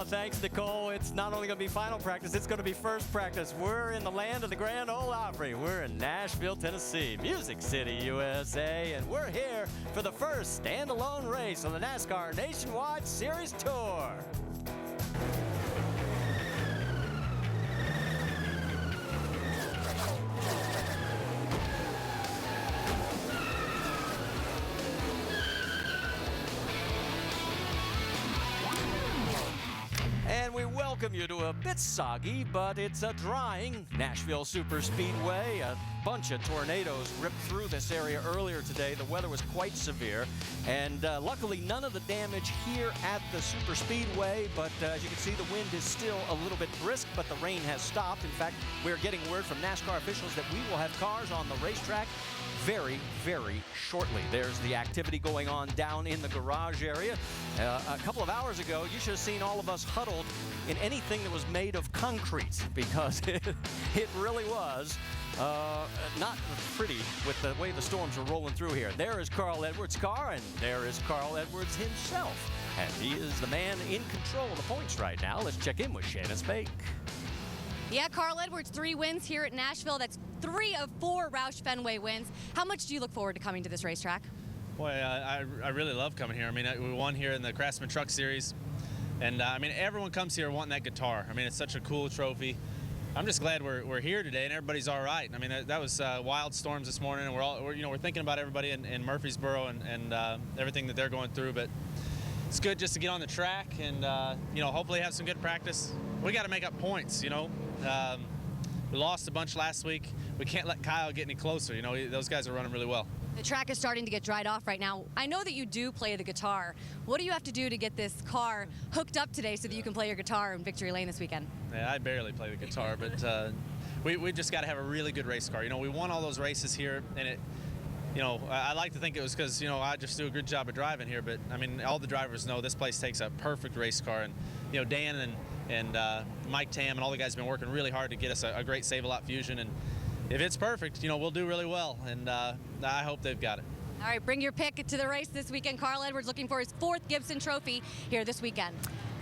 Well, thanks, Nicole. It's not only going to be final practice, it's going to be first practice. We're in the land of the Grand Ole Opry. We're in Nashville, Tennessee, Music City, USA, and we're here for the first standalone race on the NASCAR Nationwide Series Tour. And we welcome you to a bit soggy, but it's a drying Nashville Superspeedway. A bunch of tornadoes ripped through this area earlier today. The weather was quite severe, and luckily none of the damage here at the Superspeedway, but as you can see, the wind is still a little bit brisk, but the rain has stopped. In fact, we're getting word from NASCAR officials that we will have cars on the racetrack very, very shortly. There's the activity going on down in the garage area. A couple of hours ago, you should have seen all of us huddled in anything that was made of concrete, because it really was not pretty with the way the storms are rolling through here. There is Carl Edwards' car, and there is Carl Edwards himself. And he is the man in control of the points right now. Let's check in with Shannon Spake. Yeah, Carl Edwards, 3 wins here at Nashville. That's 3 of 4 Roush Fenway wins. How much do you look forward to coming to this racetrack? Boy, I really love coming here. I mean, we won here in the Craftsman Truck Series. And, I mean, everyone comes here wanting that guitar. I mean, it's such a cool trophy. I'm just glad we're here today and everybody's all right. I mean, that was wild storms this morning, and we're thinking about everybody in Murfreesboro and everything that they're going through. But it's good just to get on the track and, hopefully have some good practice. We got to make up points, We lost a bunch last week. We can't let Kyle get any closer. Those guys are running really well. The track is starting to get dried off right now. I know that you do play the guitar. What do you have to do to get this car hooked up today so that you can play your guitar in Victory Lane this weekend? Yeah, I barely play the guitar, but we just got to have a really good race car. We won all those races here, and I like to think it was because, I just do a good job of driving here, but, I mean, all the drivers know this place takes a perfect race car, and, Dan and Mike Tam and all the guys have been working really hard to get us a great Save-A-Lot Fusion, and if it's perfect, we'll do really well, and I hope they've got it. All right, bring your pick to the race this weekend. Carl Edwards looking for his 4th Gibson Trophy here this weekend.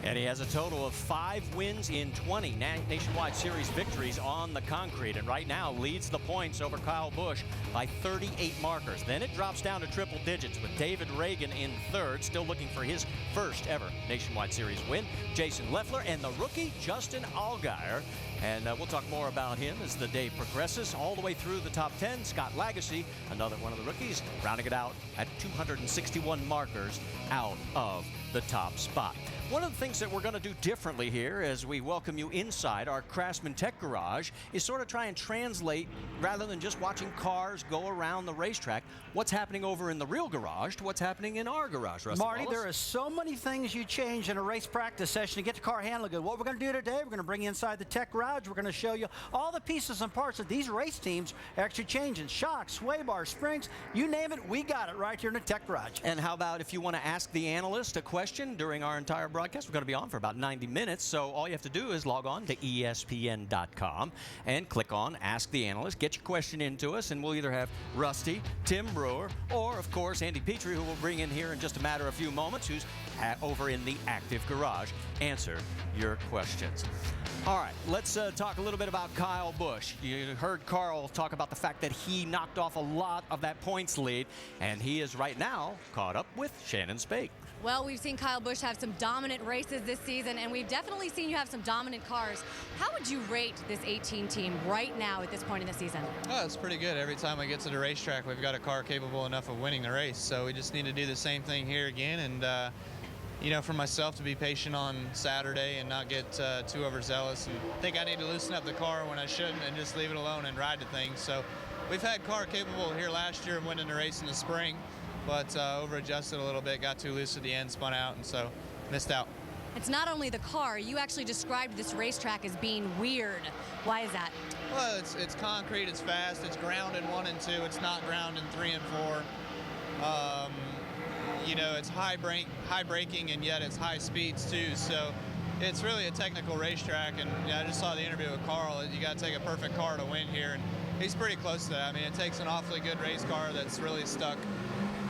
And he has a total of 5 wins in 20 Nationwide Series victories on the concrete, and right now leads the points over Kyle Busch by 38 markers. Then it drops down to triple digits with David Reagan in 3rd, still looking for his first ever Nationwide Series win. Jason Leffler and the rookie Justin Allgaier. And we'll talk more about him as the day progresses. All the way through the top 10, Scott Lagacy, another one of the rookies, rounding it out at 261 markers out of the top spot. One of the things that we're going to do differently here as we welcome you inside our Craftsman Tech Garage is sort of try and translate, rather than just watching cars go around the racetrack, what's happening over in the real garage to what's happening in our garage. Rusty Marty, Wallace. there are so many things you change in a race practice session to get the car handling good. What we're going to do today, we're going to bring you inside the Tech Garage. We're going to show you all the pieces and parts that these race teams are actually changing. Shocks, sway bars, springs, you name it, we got it right here in the Tech Garage. And how about if you want to ask the analyst a question during our entire broadcast? We're going to be on for about 90 minutes, so all you have to do is log on to ESPN.com and click on Ask the Analyst. Get your question into us, and we'll either have Rusty, Tim Brewer, or, of course, Andy Petrie, who we'll bring in here in just a matter of a few moments, who's over in the active garage, answer your questions. All right, let's talk a little bit about Kyle Busch. You heard Carl talk about the fact that he knocked off a lot of that points lead, and he is right now caught up with Shannon Spake. Well, we've seen Kyle Busch have some dominant races this season, and we've definitely seen you have some dominant cars. How would you rate this 18 team right now at this point in the season? Oh, it's pretty good. Every time we get to the racetrack, we've got a car capable enough of winning the race. So we just need to do the same thing here again. And, for myself to be patient on Saturday and not get too overzealous and think I need to loosen up the car when I shouldn't and just leave it alone and ride the thing. So we've had car capable here last year and winning the race in the spring, but over-adjusted a little bit, got too loose at the end, spun out, and so missed out. It's not only the car. You actually described this racetrack as being weird. Why is that? Well, it's concrete, it's fast, it's ground in 1 and 2, it's not ground in 3 and 4. It's high braking, and yet it's high speeds too. So it's really a technical racetrack. And I just saw the interview with Carl. You got to take a perfect car to win here, and he's pretty close to that. I mean, it takes an awfully good race car that's really stuck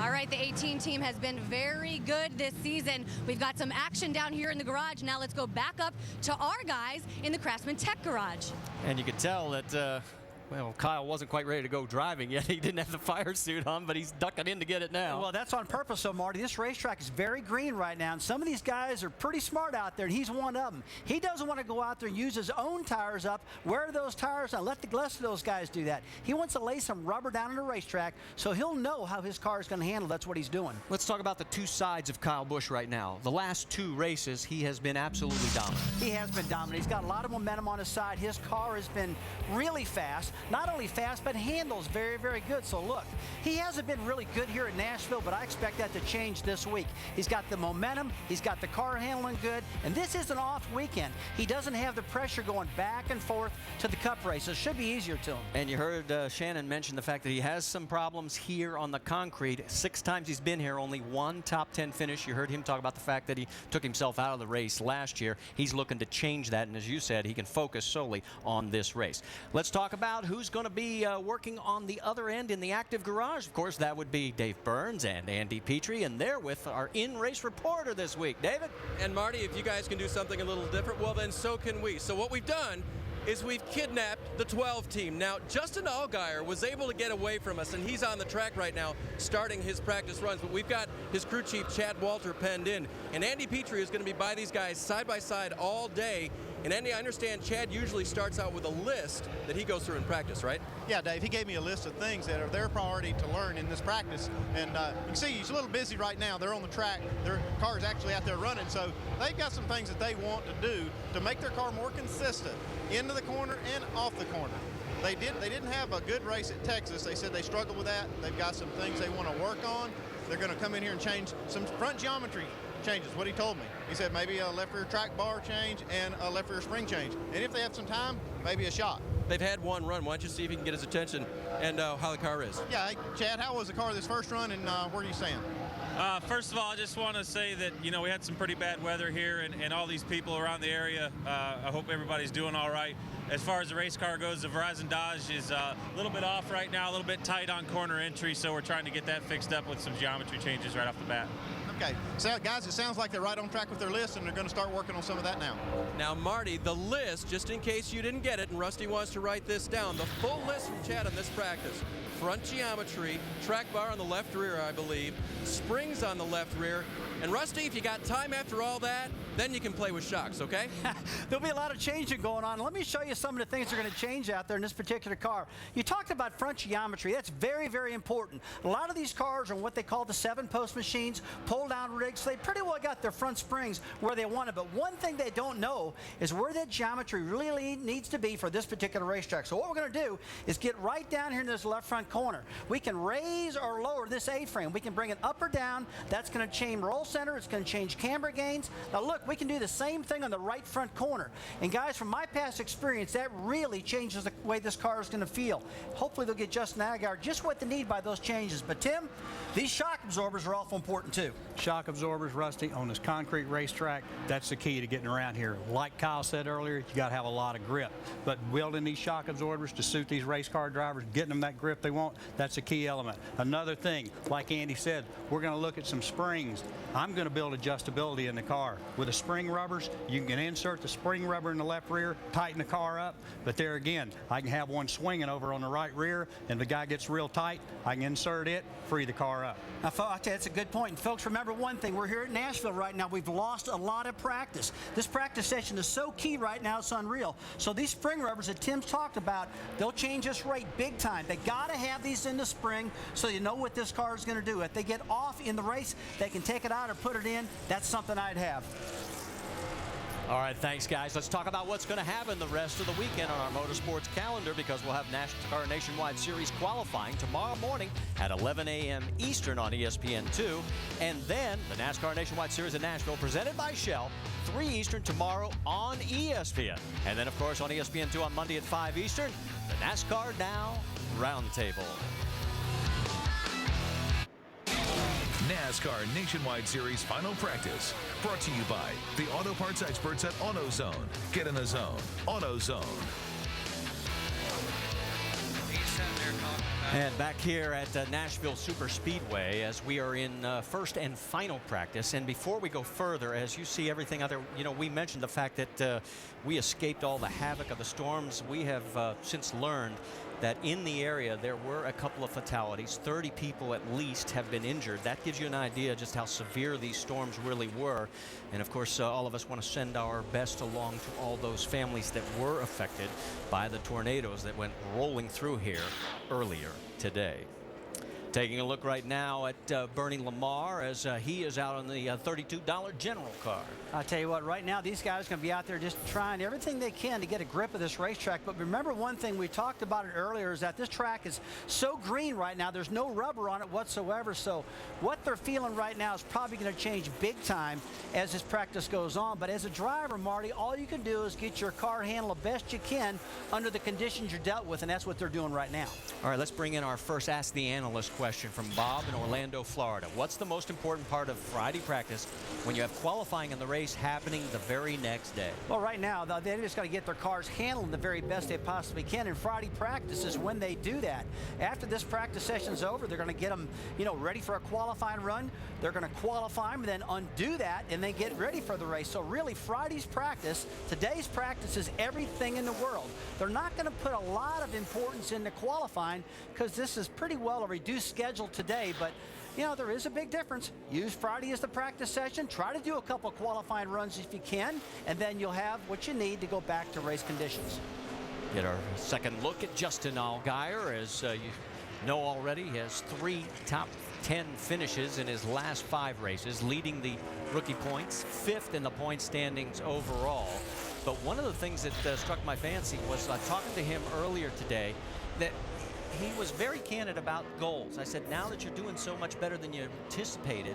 All right, the 18 team has been very good this season. We've got some action down here in the garage. Now let's go back up to our guys in the Craftsman Tech garage. And you can tell that, well, Kyle wasn't quite ready to go driving yet. He didn't have the fire suit on, but he's ducking in to get it now. Well, that's on purpose, so Marty. This racetrack is very green right now, and some of these guys are pretty smart out there, and he's one of them. He doesn't want to go out there and use his own tires up, wear those tires, and let the rest of those guys do that. He wants to lay some rubber down on the racetrack so he'll know how his car is going to handle. That's what he's doing. Let's talk about the two sides of Kyle Busch right now. The last two races, he has been absolutely dominant. He has been dominant. He's got a lot of momentum on his side. His car has been really fast. Not only fast, but handles very, very good. So look, he hasn't been really good here at Nashville, but I expect that to change this week. He's got the momentum, he's got the car handling good, and this is an off weekend. He doesn't have the pressure going back and forth to the Cup race, so it should be easier to him. And you heard Shannon mention the fact that he has some problems here on the concrete. 6 times he's been here, only 1 top 10 finish. You heard him talk about the fact that he took himself out of the race last year. He's looking to change that, and as you said, he can focus solely on this race. Let's talk about who's going to be working on the other end in the active garage. Of course, that would be Dave Burns and Andy Petrie, and they're with our in-race reporter this week. David? And Marty, if you guys can do something a little different, well then so can we. So what we've done is we've kidnapped the 12 team. Now, Justin Allgaier was able to get away from us, and he's on the track right now starting his practice runs, but we've got his crew chief, Chad Walter, penned in. And Andy Petrie is going to be by these guys side by side all day. And Andy, I understand Chad usually starts out with a list that he goes through in practice, right? Yeah, Dave, he gave me a list of things that are their priority to learn in this practice. And you can see he's a little busy right now. They're on the track. Their car is actually out there running. So they've got some things that they want to do to make their car more consistent into the corner and off the corner. They didn't have a good race at Texas. They said they struggled with that. They've got some things they want to work on. They're going to come in here and change some front geometry changes, what he told me. He said maybe a left rear track bar change and a left rear spring change. And if they have some time, maybe a shock. They've had one run. Why don't you see if you can get his attention and how the car is? Yeah, hey, Chad, how was the car this first run, and where do you stand? First of all, I just want to say that, you know, we had some pretty bad weather here, and all these people around the area, I hope everybody's doing all right. As far as the race car goes, the Verizon Dodge is a little bit off right now, a little bit tight on corner entry, so we're trying to get that fixed up with some geometry changes right off the bat. Okay, so guys, it sounds like they're right on track with their list, and they're going to start working on some of that now. Now, Marty, the list, just in case you didn't get it, and Rusty wants to write this down, the full list from Chad on this practice: front geometry, track bar on the left rear, I believe, springs on the left rear. And Rusty, if you got time after all that, then you can play with shocks, okay? There'll be a lot of changing going on. Let me show you some of the things that are going to change out there in this particular car. You talked about front geometry. That's very, very important. A lot of these cars are what they call the 7-post machines, pull-down rigs. So they pretty well got their front springs where they want it. But one thing they don't know is where that geometry really needs to be for this particular racetrack. So what we're going to do is get right down here in this left front corner. We can raise or lower this A-frame. We can bring it up or down. That's going to change roll center. It's going to change camber gains. Now look, we can do the same thing on the right front corner. And guys, from my past experience, that really changes the way this car is going to feel. Hopefully they'll get Justin Allgaier just what they need by those changes. But Tim, these shock absorbers are awful important too. Shock absorbers, Rusty, on this concrete racetrack, that's the key to getting around here. Like Kyle said earlier, you got to have a lot of grip. But building these shock absorbers to suit these race car drivers, getting them that grip they want, that's a key element. Another thing, like Andy said, we're going to look at some springs. I'm going to build adjustability in the car. With the spring rubbers, you can insert the spring rubber in the left rear, tighten the car up, but there again, I can have one swinging over on the right rear, and the guy gets real tight, I can insert it, free the car up. Now, I tell you, that's a good point. And folks, remember one thing. We're here at Nashville right now. We've lost a lot of practice. This practice session is so key right now, it's unreal. So these spring rubbers that Tim's talked about, they'll change this rate big time. They got to have these in the spring so you know what this car is going to do. If they get off in the race, they can take it out or put it in. That's something I'd have. All right, thanks, guys. Let's talk about what's going to happen the rest of the weekend on our motorsports calendar, because we'll have NASCAR Nationwide Series qualifying tomorrow morning at 11 a.m. Eastern on ESPN2. And then the NASCAR Nationwide Series in Nashville, presented by Shell, 3 Eastern tomorrow on ESPN. And then, of course, on ESPN2 on Monday at 5 Eastern, the NASCAR Now Roundtable. NASCAR Nationwide Series Final Practice, brought to you by the auto parts experts at AutoZone. Get in the zone. AutoZone. He's sitting there talking about And back here at Nashville Superspeedway as we are in first and final practice. And before we go further, as you see everything out there, you know, we mentioned the fact that we escaped all the havoc of the storms. We have since learned that in the area there were a couple of fatalities. 30 people at least have been injured. That gives you an idea just how severe these storms really were. And of course, all of us want to send our best along to all those families that were affected by the tornadoes that went rolling through here earlier today. Taking a look right now at Bernie Lamar as he is out on the $32 general car. I'll tell you what, right now these guys are going to be out there just trying everything they can to get a grip of this racetrack. But remember one thing, we talked about it earlier, is that this track is so green right now. There's no rubber on it whatsoever. So what they're feeling right now is probably going to change big time as this practice goes on. But as a driver, Marty, all you can do is get your car handled the best you can under the conditions you're dealt with, and that's what they're doing right now. All right, let's bring in our first Ask the Analyst question from Bob in Orlando, Florida. What's the most important part of Friday practice when you have qualifying in the race happening the very next day? Well, right now, they just got to get their cars handled the very best they possibly can, and Friday practice is when they do that. After this practice session's over, they're going to get them, you know, ready for a qualifying run. They're going to qualify them and then undo that and then get ready for the race. So really, Friday's practice, today's practice is everything in the world. They're not going to put a lot of importance into qualifying because this is pretty well a reduced schedule today, but you know, there is a big difference. Use Friday as the practice session. Try to do a couple qualifying runs if you can, and then you'll have what you need to go back to race conditions. Get our second look at Justin Allgaier. As you know already, he has 3 top 10 finishes in his last 5 races, leading the rookie points, 5th in the point standings overall. But one of the things that struck my fancy was talking to him earlier today, that he was very candid about goals. I said, now that you're doing so much better than you anticipated,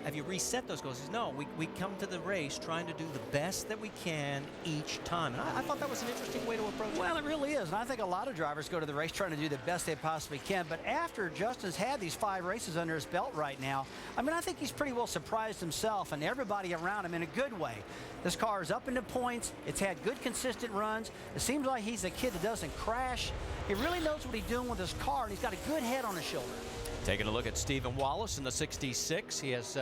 have you reset those goals? He says, no, we come to the race trying to do the best that we can each time. And I thought that was an interesting way to approach it. Well, it really is. And I think a lot of drivers go to the race trying to do the best they possibly can. But after Justin's had these 5 races under his belt right now, I mean, I think he's pretty well surprised himself and everybody around him in a good way. This car is up into points. It's had good, consistent runs. It seems like he's a kid that doesn't crash. He really knows what he's doing with his car, and he's got a good head on his shoulder. Taking a look at Stephen Wallace in the 66. He has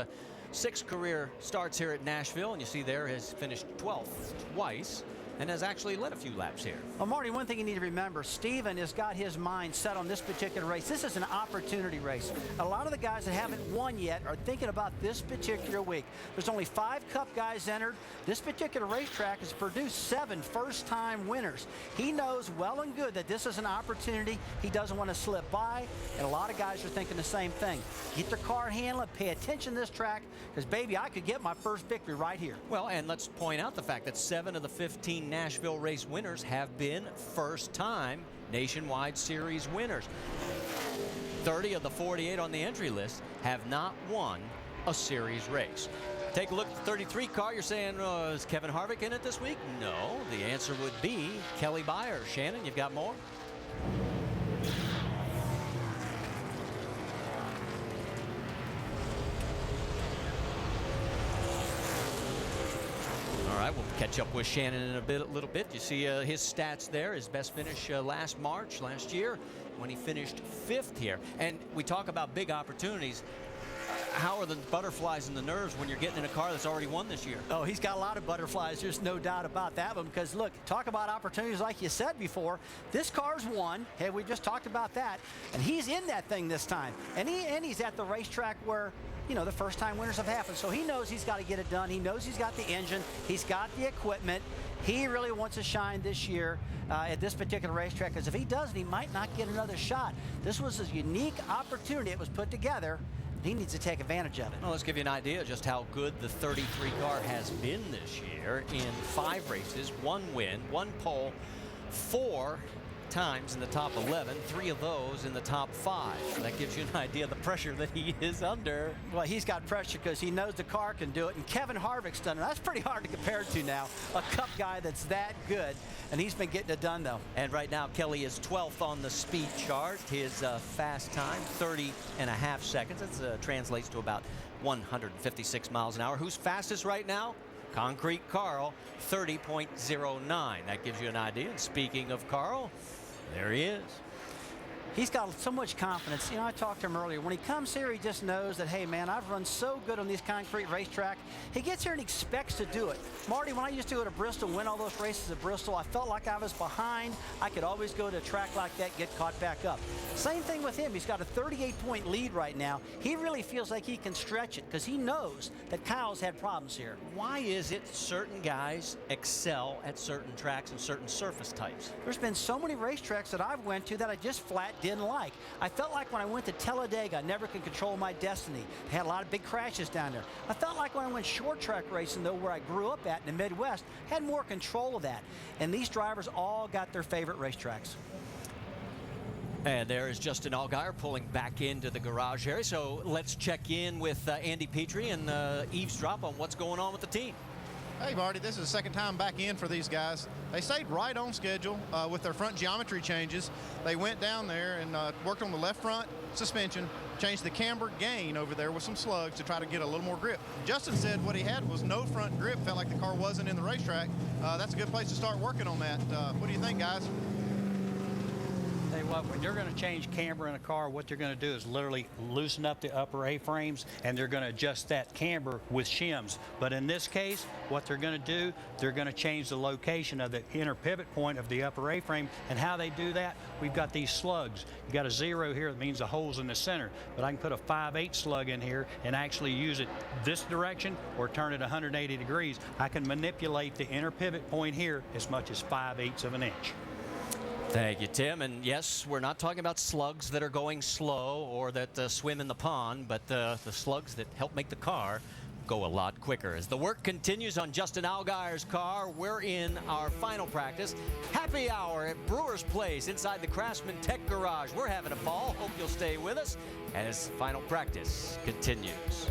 6 career starts here at Nashville, and you see there has finished 12th twice and has actually led a few laps here. Well, Marty, one thing you need to remember, Steven has got his mind set on this particular race. This is an opportunity race. A lot of the guys that haven't won yet are thinking about this particular week. There's only 5 Cup guys entered. This particular racetrack has produced 7 first-time winners. He knows well and good that this is an opportunity he doesn't want to slip by, and a lot of guys are thinking the same thing. Get their car handled, pay attention to this track, because, baby, I could get my first victory right here. Well, and let's point out the fact that 7 of the 15 Nashville race winners have been first-time Nationwide Series winners. 30 of the 48 on the entry list have not won a series race. Take a look at the 33 car. You're saying, is Kevin Harvick in it this week? No. The answer would be Kelly Byers. Shannon, you've got more? All right, we'll catch up with Shannon in a little bit. You see his stats there, his best finish last year, when he finished 5th here. And we talk about big opportunities. How are the butterflies and the nerves when you're getting in a car that's already won this year? Oh, he's got a lot of butterflies. There's no doubt about that one, because, look, talk about opportunities like you said before. This car's won. Hey, we just talked about that. And he's in that thing this time. And he's at the racetrack where, you know, the first-time winners have happened. So he knows he's got to get it done. He knows he's got the engine. He's got the equipment. He really wants to shine this year at this particular racetrack, because if he doesn't, he might not get another shot. This was a unique opportunity. It was put together. He needs to take advantage of it. Well, let's give you an idea just how good the 33 car has been this year. In 5 races, 1 win, 1 pole, 4 times in the top 11, 3 of those in the top 5. So that gives you an idea of the pressure that he is under. Well, he's got pressure because he knows the car can do it, and Kevin Harvick's done it. That's pretty hard to compare to now. A Cup guy that's that good, and he's been getting it done, though. And right now, Kelly is 12th on the speed chart. His fast time, 30.5 seconds. That translates to about 156 miles an hour. Who's fastest right now? Concrete Carl, 30.09. That gives you an idea. And speaking of Carl, there he is. He's got so much confidence. You know, I talked to him earlier. When he comes here, he just knows that, hey, man, I've run so good on these concrete racetrack. He gets here and expects to do it. Marty, when I used to go to Bristol and win all those races at Bristol, I felt like I was behind. I could always go to a track like that, get caught back up. Same thing with him. He's got a 38-point lead right now. He really feels like he can stretch it because he knows that Kyle's had problems here. Why is it certain guys excel at certain tracks and certain surface types? There's been so many racetracks that I've went to that I just flat didn't like. I felt like when I went to Talladega, I never could control my destiny. I had a lot of big crashes down there. I felt like when I went short track racing, though, where I grew up at in the Midwest, I had more control of that. And these drivers all got their favorite racetracks. And there is Justin Allgaier pulling back into the garage area. So let's check in with Andy Petrie and eavesdrop on what's going on with the team. Hey, Marty, this is the second time back in for these guys. They stayed right on schedule with their front geometry changes. They went down there and worked on the left front suspension, changed the camber gain over there with some slugs to try to get a little more grip. Justin said what he had was no front grip, felt like the car wasn't in the racetrack. That's a good place to start working on that. What do you think, guys? Tell you what, when you're going to change camber in a car, what they're going to do is literally loosen up the upper A-frames, and they're going to adjust that camber with shims. But in this case, what they're going to do, they're going to change the location of the inner pivot point of the upper A-frame. And how they do that, we've got these slugs. You got a 0 here, that means the hole's in the center. But I can put a 5/8 slug in here and actually use it this direction or turn it 180 degrees. I can manipulate the inner pivot point here as much as 5/8 of an inch. Thank you, Tim. And yes, we're not talking about slugs that are going slow or that swim in the pond, but the slugs that help make the car go a lot quicker. As the work continues on Justin Allgaier's car, we're in our final practice. Happy hour at Brewer's Place inside the Craftsman Tech Garage. We're having a ball. Hope you'll stay with us as final practice continues.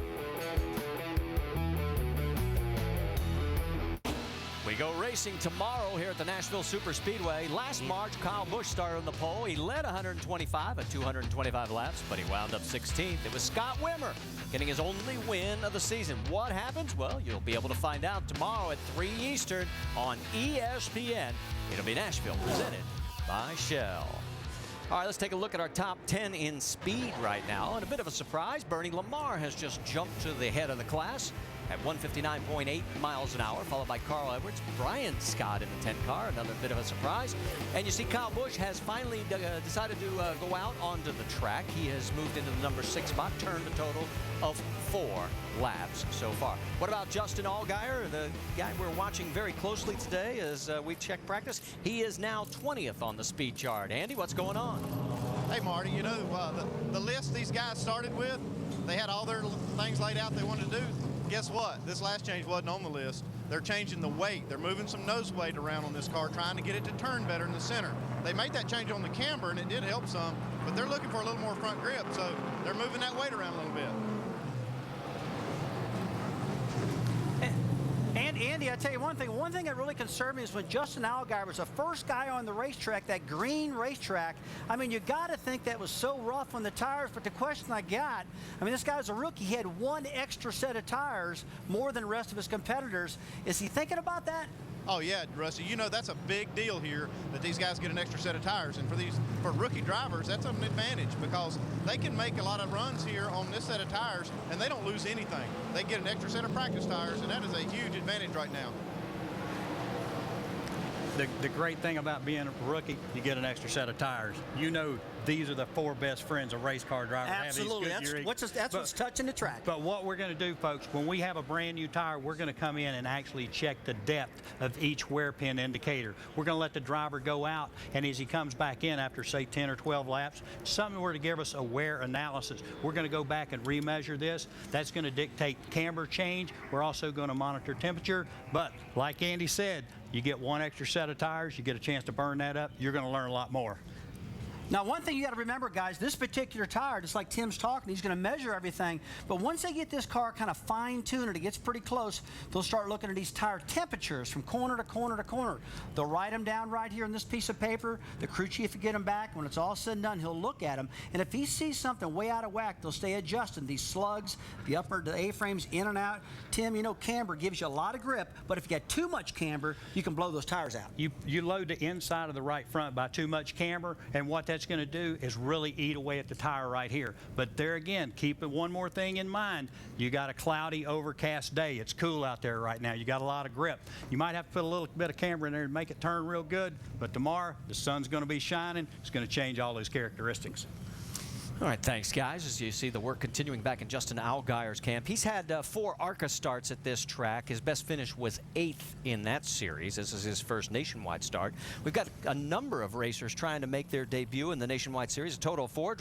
We go racing tomorrow here at the Nashville Superspeedway. Last March, Kyle Busch started on the pole. He led 125 at 225 laps, but he wound up 16th. It was Scott Wimmer getting his only win of the season. What happens? Well, you'll be able to find out tomorrow at 3 Eastern on ESPN. It'll be Nashville, presented by Shell. All right, let's take a look at our top 10 in speed right now. And a bit of a surprise, Bernie Lamar has just jumped to the head of the class at 159.8 miles an hour, followed by Carl Edwards. Brian Scott in the 10 car, another bit of a surprise. And you see Kyle Busch has finally decided to go out onto the track. He has moved into the number 6 spot, turned a total of 4 laps so far. What about Justin Allgaier, the guy we're watching very closely today as we check practice? He is now 20th on the speed chart. Andy, what's going on? Hey, Marty, you know, the list these guys started with, they had all their things laid out they wanted to do. Guess what? This last change wasn't on the list. They're changing the weight. They're moving some nose weight around on this car, trying to get it to turn better in the center. They made that change on the camber, and it did help some, but they're looking for a little more front grip, so they're moving that weight around a little bit. And Andy, I tell you one thing that really concerned me is when Justin Allgaier was the first guy on the racetrack, that green racetrack. I mean, you got to think that was so rough on the tires, but the question I got, I mean, this guy's a rookie. He had 1 extra set of tires, more than the rest of his competitors. Is he thinking about that? Oh yeah, Rusty, you know that's a big deal here that these guys get an extra set of tires, and for rookie drivers that's an advantage because they can make a lot of runs here on this set of tires and they don't lose anything. They get an extra set of practice tires, and that is a huge advantage right now. The great thing about being a rookie, you get an extra set of tires. You know these are the 4 best friends a race car driver. Absolutely. That's what's touching the track. But what we're going to do, folks, when we have a brand new tire, we're going to come in and actually check the depth of each wear pin indicator. We're going to let the driver go out, and as he comes back in after, say, 10 or 12 laps, something were to give us a wear analysis. We're going to go back and remeasure this. That's going to dictate camber change. We're also going to monitor temperature. But like Andy said, you get 1 extra set of tires, you get a chance to burn that up, you're going to learn a lot more. Now, one thing you got to remember, guys, this particular tire, just like Tim's talking, he's going to measure everything. But once they get this car kind of fine-tuned and it gets pretty close, they'll start looking at these tire temperatures from corner to corner to corner. They'll write them down right here on this piece of paper. The crew chief will get them back. When it's all said and done, he'll look at them. And if he sees something way out of whack, they'll stay adjusting. These slugs, the A-frames in and out. Tim, you know, camber gives you a lot of grip, but if you got too much camber, you can blow those tires out. You load the inside of the right front by too much camber, and what that that's going to do is really eat away at the tire right here. But there again, keep one more thing in mind. You got a cloudy, overcast day. It's cool out there right now. You got a lot of grip. You might have to put a little bit of camber in there to make it turn real good, but tomorrow the sun's going to be shining. It's going to change all those characteristics. All right, thanks, guys. As you see the work continuing back in Justin Allgaier's camp. He's had 4 ARCA starts at this track. His best finish was 8th in that series. This is his first nationwide start. We've got a number of racers trying to make their debut in the nationwide series, a total of 4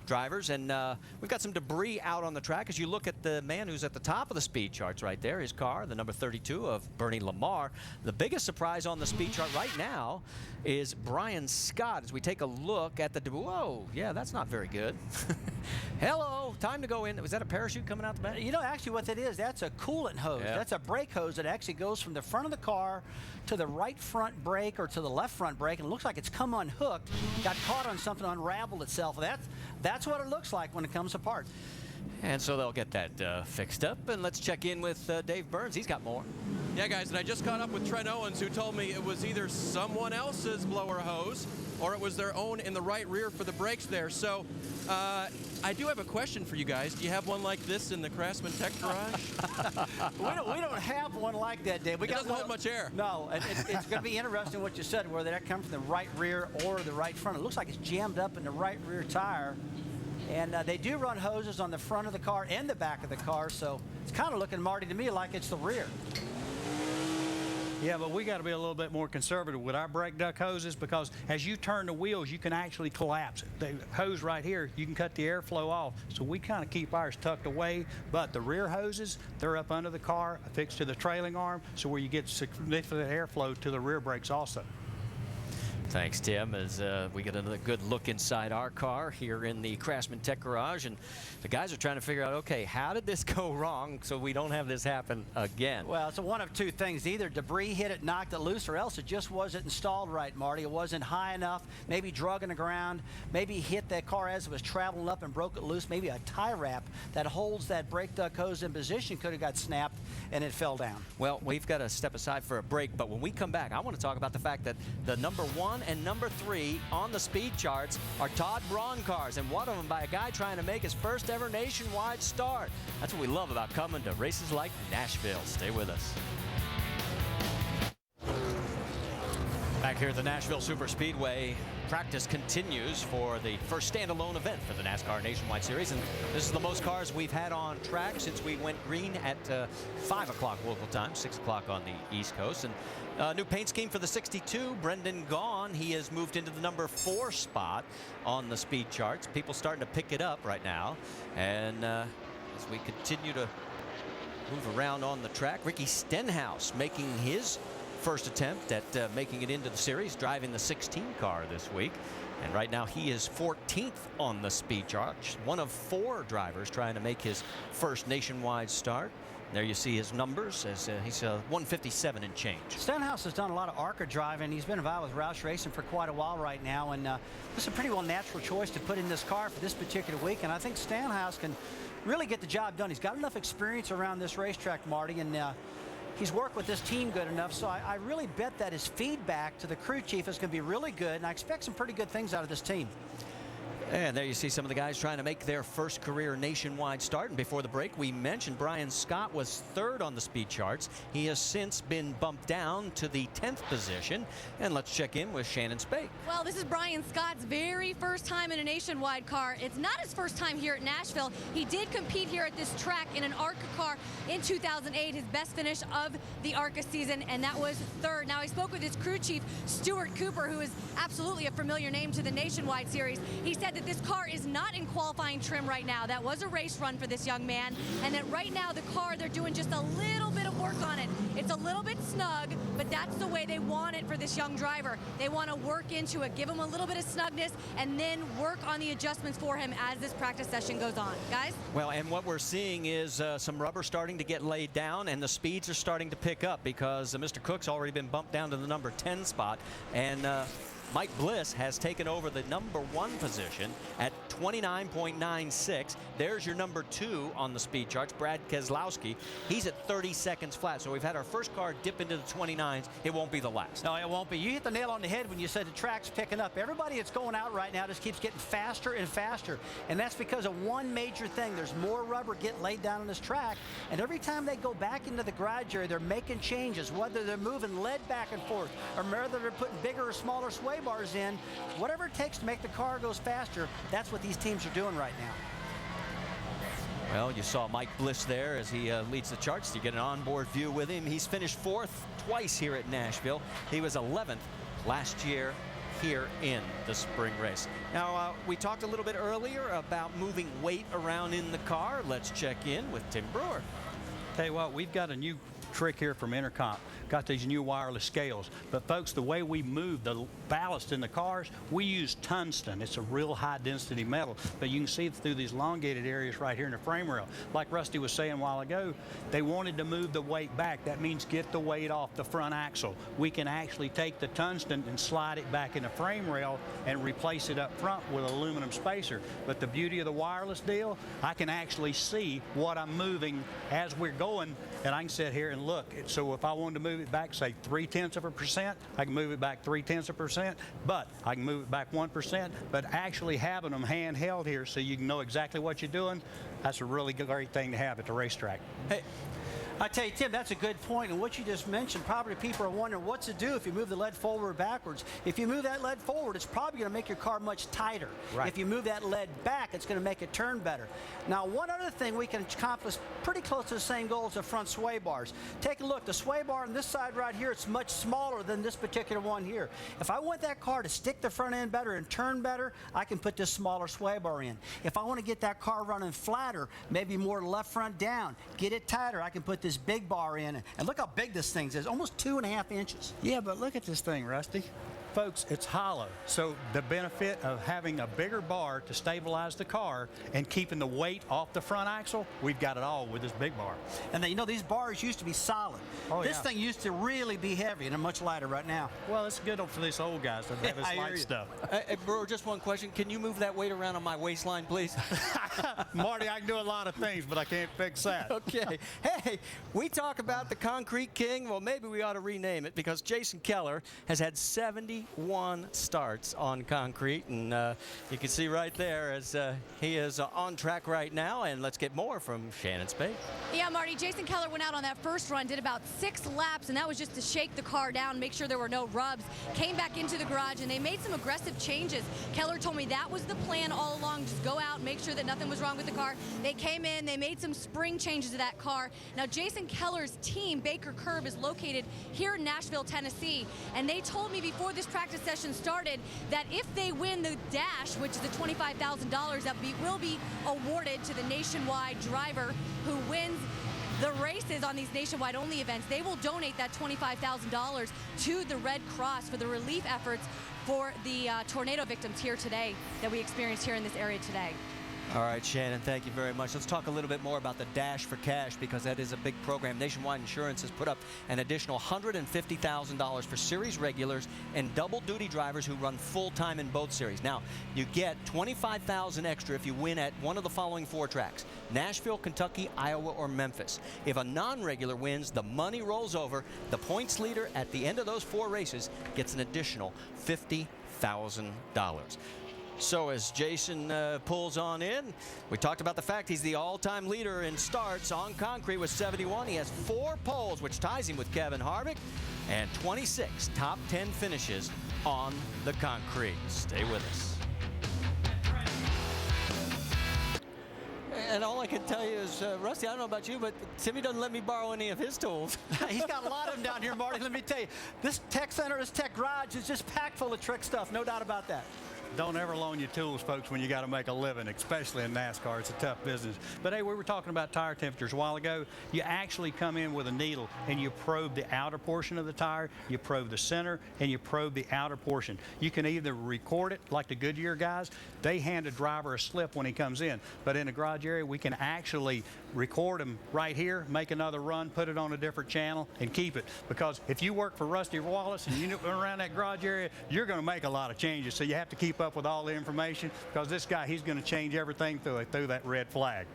drivers, and we've got some debris out on the track. As you look at the man who's at the top of the speed charts right there, his car, the number 32 of Bernie Lamar. The biggest surprise on the speed chart right now is Brian Scott. As we take a look at the whoa, yeah, that's not very good. Hello, time to go in. Was that a parachute coming out the back? You know, actually what that is, that's a coolant hose. Yeah. That's a brake hose that actually goes from the front of the car to the right front brake or to the left front brake, and it looks like it's come unhooked, got caught on something, unraveled itself. That's what it looks like when it comes apart. And so they'll get that fixed up. And let's check in with Dave Burns. He's got more. Yeah, guys, and I just caught up with Trent Owens, who told me it was either someone else's blower hose or it was their own in the right rear for the brakes there. So I do have a question for you guys. Do you have one like this in the Craftsman Tech Garage? we don't have one like that, Dave. It doesn't hold much air. No, it's going to be interesting what you said, whether that comes from the right rear or the right front. It looks like it's jammed up in the right rear tire. And they do run hoses on the front of the car and the back of the car, so it's kind of looking, Marty, to me like it's the rear. Yeah, but we got to be a little bit more conservative with our brake duct hoses, because as you turn the wheels, you can actually collapse it. The hose right here, you can cut the airflow off. So we kind of keep ours tucked away, but the rear hoses, they're up under the car, affixed to the trailing arm, so where you get significant airflow to the rear brakes also. Thanks, Tim, as we get another good look inside our car here in the Craftsman Tech Garage. And the guys are trying to figure out, okay, how did this go wrong so we don't have this happen again? Well, it's one of two things. Either debris hit it, knocked it loose, or else it just wasn't installed right, Marty. It wasn't high enough, maybe drug in the ground, maybe hit that car as it was traveling up and broke it loose. Maybe a tie wrap that holds that brake duct hose in position could have got snapped and it fell down. Well, we've got to step aside for a break, but when we come back, I want to talk about the fact that the number 1 and number 3 on the speed charts are Todd Braun cars, and one of them by a guy trying to make his first ever nationwide start. That's what we love about coming to races like Nashville. Stay with us. Back here at the Nashville Superspeedway, practice continues for the first standalone event for the NASCAR Nationwide Series, and this is the most cars we've had on track since we went green at 5 o'clock local time, 6 o'clock on the East Coast. And new paint scheme for the 62, Brendan Gaughan. He has moved into the number 4 spot on the speed charts. People starting to pick it up right now, and as we continue to move around on the track, Ricky Stenhouse making his first attempt at making it into the series, driving the 16 car this week. And right now he is 14th on the speed chart, one of 4 drivers trying to make his first nationwide start. There you see his numbers as he's 157 and change. Stenhouse has done a lot of ARCA driving. He's been involved with Roush Racing for quite a while right now, and this is a pretty well natural choice to put in this car for this particular week. And I think Stenhouse can really get the job done. He's got enough experience around this racetrack, Marty, and he's worked with this team good enough, so I really bet that his feedback to the crew chief is going to be really good, and I expect some pretty good things out of this team. And there you see some of the guys trying to make their first career nationwide start. And before the break, we mentioned Brian Scott was 3rd on the speed charts. He has since been bumped down to the 10th position. And let's check in with Shannon Spake. Well, this is Brian Scott's very first time in a nationwide car. It's not his first time here at Nashville. He did compete here at this track in an ARCA car in 2008, his best finish of the ARCA season, and that was 3rd. Now, he spoke with his crew chief, Stuart Cooper, who is absolutely a familiar name to the nationwide series. He said that this car is not in qualifying trim right now. That was a race run for this young man, and that right now the car, they're doing just a little bit of work on it. It's a little bit snug, but that's the way they want it for this young driver. They want to work into it, give him a little bit of snugness, and then work on the adjustments for him as this practice session goes on. Guys? Well, and what we're seeing is some rubber starting to get laid down, and the speeds are starting to pick up because Mr. Cook's already been bumped down to the number 10 spot. And Mike Bliss has taken over the #1 position at 29.96. There's your #2 on the speed charts, Brad Keselowski. He's at 30 seconds flat. So we've had our first car dip into the 29s. It won't be the last. No, it won't be. You hit the nail on the head when you said the track's picking up. Everybody that's going out right now just keeps getting faster and faster. And that's because of one major thing. There's more rubber getting laid down on this track. And every time they go back into the garage area, they're making changes, whether they're moving lead back and forth or whether they're putting bigger or smaller sway bars in. Whatever it takes to make the car goes faster, that's what these teams are doing right now. Well, you saw Mike Bliss there as he leads the charts. You get an onboard view with him. He's finished 4th twice here at Nashville. He was 11th last year here in the spring race. Now, we talked a little bit earlier about moving weight around in the car. Let's check in with Tim Brewer. Tell you what, we've got a new trick here from Intercom. Got these new wireless scales. But folks, the way we move the ballast in the cars, we use tungsten. It's a real high density metal, but you can see it through these elongated areas right here in the frame rail. Like Rusty was saying a while ago, they wanted to move the weight back. That means get the weight off the front axle. We can actually take the tungsten and slide it back in the frame rail and replace it up front with an aluminum spacer. But the beauty of the wireless deal, I can actually see what I'm moving as we're going, and I can sit here and look. So if I wanted to move it back, say 0.3%, I can move it back 0.3%, but I can move it back 1%. But actually having them handheld here so you can know exactly what you're doing, that's a really great thing to have at the racetrack. Hey, I tell you, Tim, that's a good point. And what you just mentioned, probably people are wondering what to do if you move the lead forward or backwards. If you move that lead forward, it's probably going to make your car much tighter. Right. If you move that lead back, it's going to make it turn better. Now, one other thing we can accomplish pretty close to the same goal as the front sway bars. Take a look. The sway bar on this side right here, it's much smaller than this particular one here. If I want that car to stick the front end better and turn better, I can put this smaller sway bar in. If I want to get that car running flatter, maybe more left front down, get it tighter, I can put this big bar in. And look how big this thing is, almost 2.5 inches. Yeah, but look at this thing, Rusty. Folks, it's hollow. So the benefit of having a bigger bar to stabilize the car and keeping the weight off the front axle, we've got it all with this big bar. And then, you know, these bars used to be solid. Oh, this yeah. thing used to really be heavy, and they're much lighter right now. Well, it's good for this old guys to have this I hear light you. stuff. Hey, Brewer, just one question. Can you move that weight around on my waistline, please? Marty, I can do a lot of things, but I can't fix that. Okay. Hey, we talk about the Concrete King. Well, maybe we ought to rename it because Jason Keller has had 71 starts on concrete, and you can see right there as he is on track right now. And let's get more from Shannon Spade. Yeah, Marty, Jason Keller went out on that first run, did about 6 laps, and that was just to shake the car down, make sure there were no rubs. Came back into the garage, and they made some aggressive changes. Keller told me that was the plan all along, just go out, make sure that nothing was wrong with the car. They came in, they made some spring changes to that car. Now, Jason Keller's team, Baker Curb, is located here in Nashville, Tennessee, and they told me before this practice session started that if they win the dash, which is the $25,000 that will be awarded to the nationwide driver who wins the races on these nationwide only events, they will donate that $25,000 to the Red Cross for the relief efforts for the tornado victims here today that we experienced here in this area today. All right, Shannon, thank you very much. Let's talk a little bit more about the Dash for Cash because that is a big program. Nationwide Insurance has put up an additional $150,000 for series regulars and double-duty drivers who run full-time in both series. Now, you get $25,000 extra if you win at one of the following 4 tracks: Nashville, Kentucky, Iowa, or Memphis. If a non-regular wins, the money rolls over. The points leader at the end of those 4 races gets an additional $50,000. So as Jason pulls on in, we talked about the fact he's the all-time leader in starts on concrete with 71. He has 4 poles, which ties him with Kevin Harvick, and 26 top 10 finishes on the concrete. Stay with us. And all I can tell you is, Rusty, I don't know about you, but Timmy doesn't let me borrow any of his tools. He's got a lot of them down here, Marty. Let me tell you, this tech center, this tech garage is just packed full of trick stuff, no doubt about that. Don't ever loan your tools, folks, when you got to make a living, especially in NASCAR. It's a tough business. But hey, we were talking about tire temperatures a while ago. You actually come in with a needle and you probe the outer portion of the tire, you probe the center, and you probe the outer portion. You can either record it like the Goodyear guys. They hand a driver a slip when he comes in. But in the garage area, we can actually record them right here, make another run, put it on a different channel, and keep it. Because if you work for Rusty Wallace and you run around that garage area, you're going to make a lot of changes. So you have to keep up with all the information, because this guy, he's going to change everything through that red flag.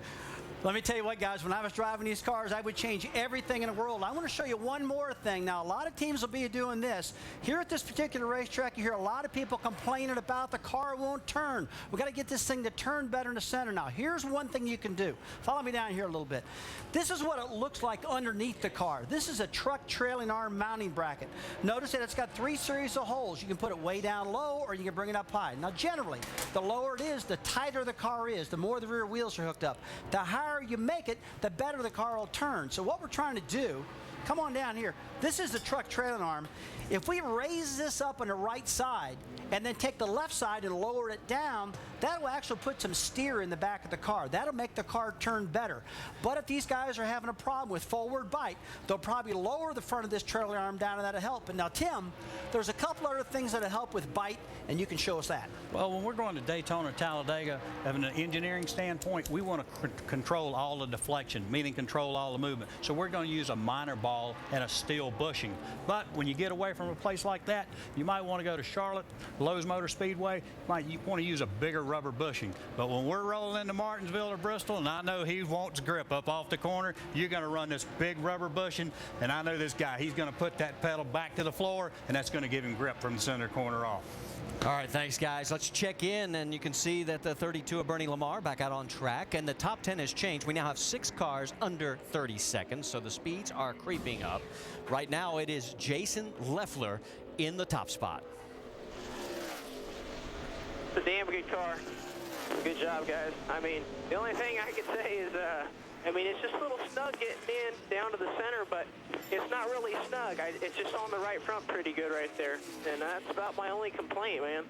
Let me tell you what, guys, when I was driving these cars, I would change everything in the world. I want to show you one more thing. Now, a lot of teams will be doing this. Here at this particular racetrack, you hear a lot of people complaining about the car won't turn. We've got to get this thing to turn better in the center. Now, here's one thing you can do. Follow me down here a little bit. This is what it looks like underneath the car. This is a truck trailing arm mounting bracket. Notice that it's got 3 series of holes. You can put it way down low, or you can bring it up high. Now, generally, the lower it is, the tighter the car is, the more the rear wheels are hooked up. The higher you make it, the better the car will turn. So what we're trying to do, come on down here. This is the truck trailing arm. If we raise this up on the right side and then take the left side and lower it down, that will actually put some steer in the back of the car. That'll make the car turn better. But if these guys are having a problem with forward bite, they'll probably lower the front of this trailer arm down, and that'll help. And now, Tim, there's a couple other things that'll help with bite, and you can show us that. Well, when we're going to Daytona, Talladega, from an engineering standpoint, we want to control all the deflection, meaning control all the movement. So we're going to use a minor ball and a steel bushing. But when you get away from a place like that, you might want to go to Charlotte, Lowe's Motor Speedway. You want to use a bigger rubber bushing. But when we're rolling into Martinsville or Bristol, and I know he wants grip up off the corner, you're going to run this big rubber bushing, and I know this guy, he's going to put that pedal back to the floor, and that's going to give him grip from the center corner off. All right, thanks, guys. Let's check in, and you can see that the 32 of Bernie Lamar back out on track, and the top 10 has changed. We now have 6 cars under 30 seconds, so the speeds are creeping up. Right now, it is Jason Leffler in the top spot. It's a damn good car. Good job, guys. I mean, the only thing I can say is, I mean, it's just a little snug getting in down to the center, but it's not really snug. It's just on the right front pretty good right there. And that's about my only complaint, man.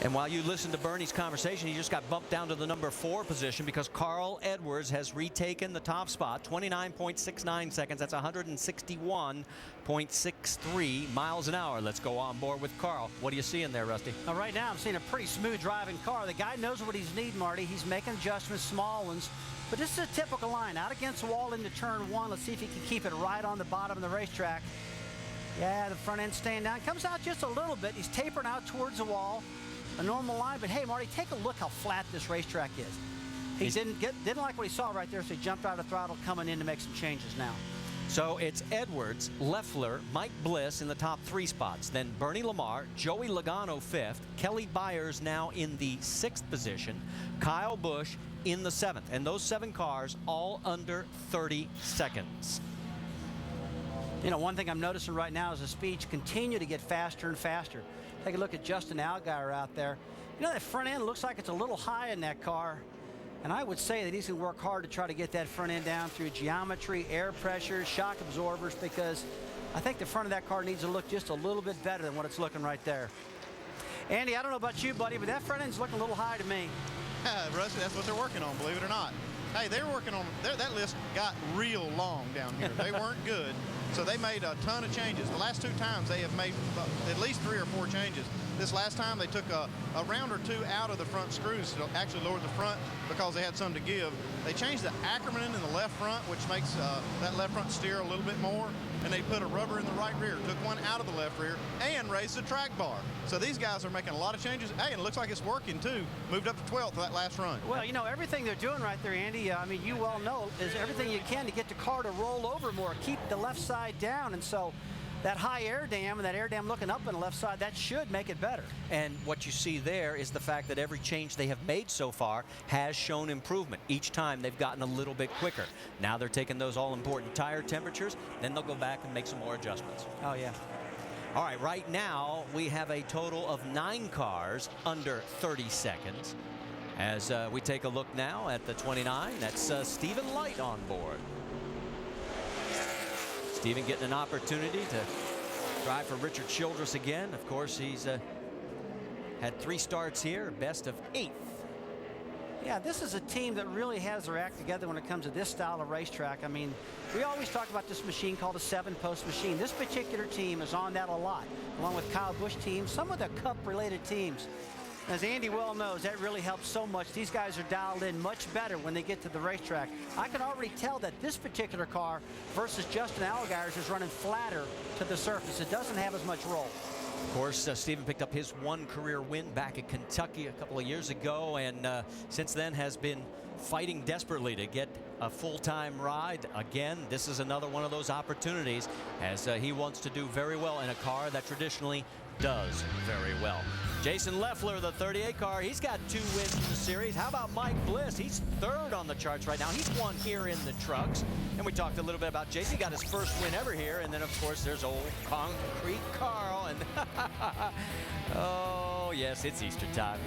And while you listen to Bernie's conversation, he just got bumped down to the number 4 position because Carl Edwards has retaken the top spot. 29.69 seconds. That's 161.63 miles an hour. Let's go on board with Carl. What are you seeing there, Rusty? Now, right now, I'm seeing a pretty smooth driving car. The guy knows what he's needing, Marty. He's making adjustments, small ones. But this is a typical line. Out against the wall into turn 1. Let's see if he can keep it right on the bottom of the racetrack. Yeah, the front end staying down. Comes out just a little bit. He's tapering out towards the wall. A normal line, but hey, Marty, take a look how flat this racetrack is. He didn't like what he saw right there, so he jumped out of the throttle coming in to make some changes now. So it's Edwards, Leffler, Mike Bliss in the top 3 spots. Then Bernie Lamar, Joey Logano 5th, Kelly Byers now in the 6th position, Kyle Busch in the 7th. And those 7 cars all under 30 seconds. You know, one thing I'm noticing right now is the speeds continue to get faster and faster. Take a look at Justin Allgaier out there. You know, that front end looks like it's a little high in that car. And I would say that he's going to work hard to try to get that front end down through geometry, air pressure, shock absorbers, because I think the front of that car needs to look just a little bit better than what it's looking right there. Andy, I don't know about you, buddy, but that front end's looking a little high to me. Rusty, that's what they're working on, believe it or not. Hey, they were working on, that list got real long down here. They weren't good. So they made a ton of changes. The last 2 times they have made at least 3 or 4 changes. This last time they took a round or 2 out of the front screws to actually lower the front because they had some to give. They changed the Ackerman in the left front, which makes that left front steer a little bit more. And they put a rubber in the right rear, took one out of the left rear, and raised the track bar. So these guys are making a lot of changes. Hey, and it looks like it's working too. Moved up to 12th for that last run. Well, you know, everything they're doing right there, Andy, I mean, you well know, is everything you can to get the car to roll over more, keep the left side down. And so that high air dam and that air dam looking up on the left side, that should make it better. And what you see there is the fact that every change they have made so far has shown improvement. Each time they've gotten a little bit quicker. Now they're taking those all-important tire temperatures, then they'll go back and make some more adjustments. Oh, yeah. All right, right now we have a total of 9 cars under 30 seconds. As we take a look now at the 29, that's Stephen Light on board. Stephen getting an opportunity to drive for Richard Childress again. Of course, he's had 3 starts here, best of 8th. Yeah, this is a team that really has their act together when it comes to this style of racetrack. I mean, we always talk about this machine called a 7-post machine. This particular team is on that a lot, along with Kyle Busch teams, some of the Cup-related teams. As Andy well knows, that really helps so much. These guys are dialed in much better when they get to the racetrack. I can already tell that this particular car versus Justin Allgaier's is running flatter to the surface. It doesn't have as much roll. Of course, Stephen picked up his one career win back at Kentucky a couple of years ago, and since then has been fighting desperately to get a full-time ride. Again, this is another one of those opportunities, as he wants to do very well in a car that traditionally does very well. Jason Leffler, the 38 car, he's got 2 wins in the series. How about Mike Bliss? He's 3rd on the charts right now. He's won here in the trucks. And we talked a little bit about Jason. He got his first win ever here. And then, of course, there's old Concrete Carl. And oh, yes, it's Easter time.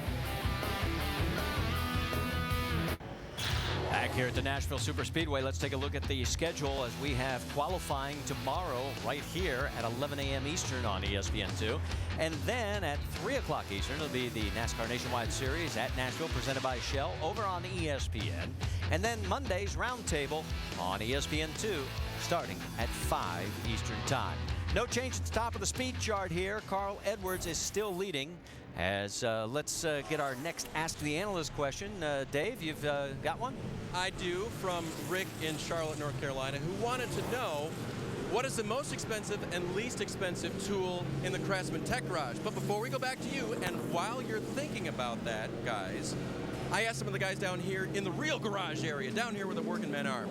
Back here at the Nashville Superspeedway, let's take a look at the schedule as we have qualifying tomorrow right here at 11 a.m. Eastern on ESPN2. And then at 3 o'clock Eastern, it'll be the NASCAR Nationwide Series at Nashville presented by Shell over on ESPN. And then Monday's Roundtable on ESPN2 starting at 5 Eastern time. No change at the top of the speed chart here. Carl Edwards is still leading. As let's get our next Ask the Analyst question. Dave, you've got one? I do, from Rick in Charlotte, North Carolina, who wanted to know what is the most expensive and least expensive tool in the Craftsman Tech Garage. But before we go back to you, and while you're thinking about that, guys, I asked some of the guys down here in the real garage area, down here where the working men are.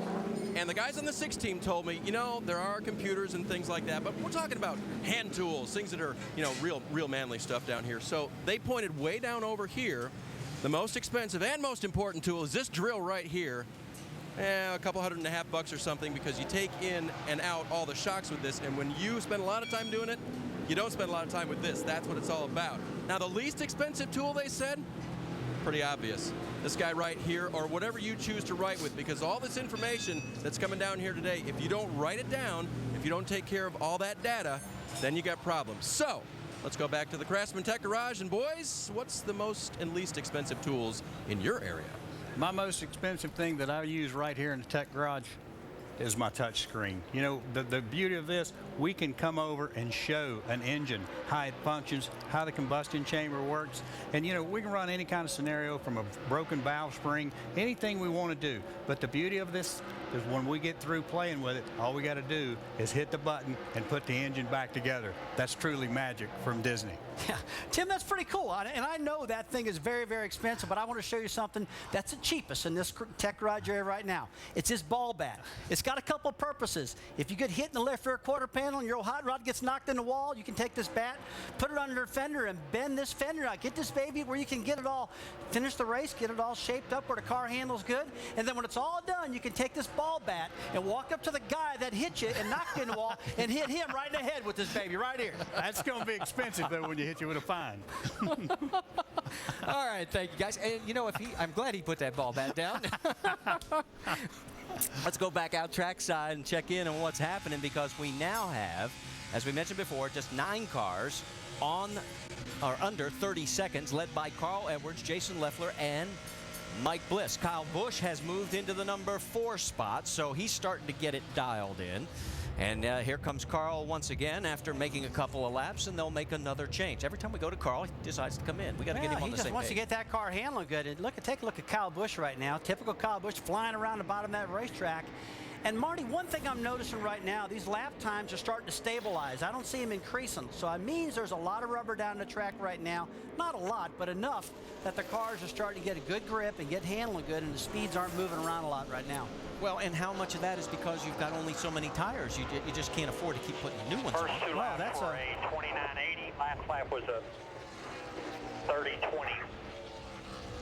And the guys on the 6 team told me, you know, there are computers and things like that, but we're talking about hand tools, things that are, you know, real manly stuff down here. So they pointed way down over here. The most expensive and most important tool is this drill right here. A couple $150 or something, because you take in and out all the shocks with this, and when you spend a lot of time doing it, you don't spend a lot of time with this. That's what it's all about. Now, the least expensive tool, they said, pretty obvious. This guy right here, or whatever you choose to write with, because all this information that's coming down here today, if you don't write it down, if you don't take care of all that data, then you got problems. So let's go back to the Craftsman Tech Garage, and boys, what's the most and least expensive tools in your area? My most expensive thing that I use right here in the Tech Garage is my touch screen. You know, the beauty of this, we can come over and show an engine how it functions, how the combustion chamber works, and you know, we can run any kind of scenario, from a broken valve spring, anything we want to do. But the beauty of this is when we get through playing with it, all we got to do is hit the button and put the engine back together. That's truly magic from Disney. Yeah, Tim, that's pretty cool. And I know that thing is very, very expensive, but I want to show you something that's the cheapest in this Tech Garage area right now. It's this ball bat. It's got a couple of purposes. If you get hit in the left rear quarter panel and your old hot rod gets knocked in the wall, you can take this bat, put it under the fender, and bend this fender out. Get this baby where you can get it all, finish the race, get it all shaped up where the car handles good. And then when it's all done, you can take this ball bat and walk up to the guy that hit you and knocked you in the wall and hit him right in the head with this baby right here. That's going to be expensive, though, when you hit you with a fine. All right, thank you, guys. And you know, I'm glad he put that ball bat down. Let's go back out trackside and check in on what's happening, because we now have, as we mentioned before, just 9 cars on or under 30 seconds, led by Carl Edwards, Jason Leffler, and Mike Bliss. Kyle Busch has moved into the number 4 spot, so he's starting to get it dialed in. And here comes Carl once again after making a couple of laps, and they'll make another change. Every time we go to Carl, he decides to come in. We got to get him on the same page. He just wants to get that car handling good. And take a look at Kyle Busch right now. Typical Kyle Busch, flying around the bottom of that racetrack. And Marty, one thing I'm noticing right now, these lap times are starting to stabilize. I don't see them increasing. So it means there's a lot of rubber down the track right now. Not a lot, but enough that the cars are starting to get a good grip and get handling good, and the speeds aren't moving around a lot right now. Well, and how much of that is because you've got only so many tires? You just can't afford to keep putting new ones on. First 2 laps were a 29.80. Last lap was a 30.20.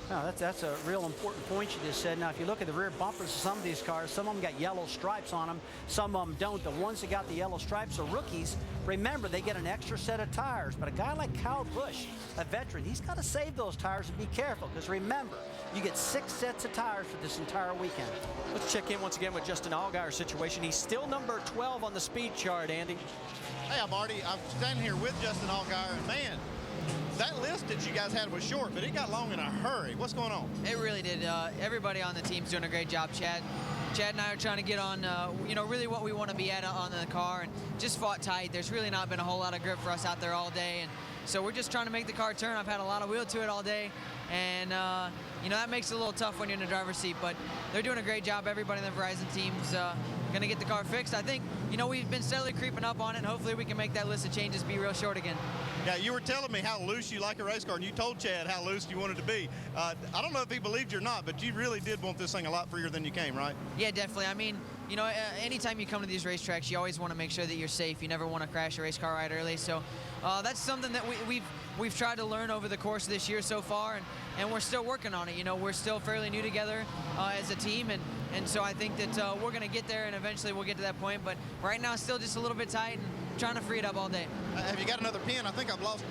No, that's a real important point you just said. Now, if you look at the rear bumpers of some of these cars, some of them got yellow stripes on them, some of them don't. The ones that got the yellow stripes are rookies. Remember, they get an extra set of tires. But a guy like Kyle Busch, a veteran, he's got to save those tires and be careful, because remember, you get 6 sets of tires for this entire weekend. Let's check in once again with Justin Allgaier's situation. He's still number 12 on the speed chart, Andy. Hey, I'm Marty. I'm standing here with Justin Allgaier, and man, that list that you guys had was short, but it got long in a hurry. What's going on? It really did. Everybody on the team's doing a great job. Chad and I are trying to get on, really what we want to be at on the car, and just fought tight. There's really not been a whole lot of grip for us out there all day, and So we're just trying to make the car turn. I've had a lot of wheel to it all day, and you know, that makes it a little tough when you're in the driver's seat, but they're doing a great job. Everybody in the Verizon team's going to get the car fixed. I think, you know, we've been steadily creeping up on it, and hopefully we can make that list of changes be real short again. Yeah, you were telling me how loose you like a race car, and you told Chad how loose you wanted to be. I don't know if he believed you or not, but you really did want this thing a lot freer than you came, right? Yeah, definitely. I mean, you know, anytime you come to these racetracks, you always want to make sure that you're safe. You never want to crash a race car right early. So that's something that we've tried to learn over the course of this year so far, and we're still working on it. You know, we're still fairly new together as a team, and so I think that we're going to get there, and eventually we'll get to that point. But right now, it's still just a little bit tight, and trying to free it up all day. Have you got another pen? I think I've lost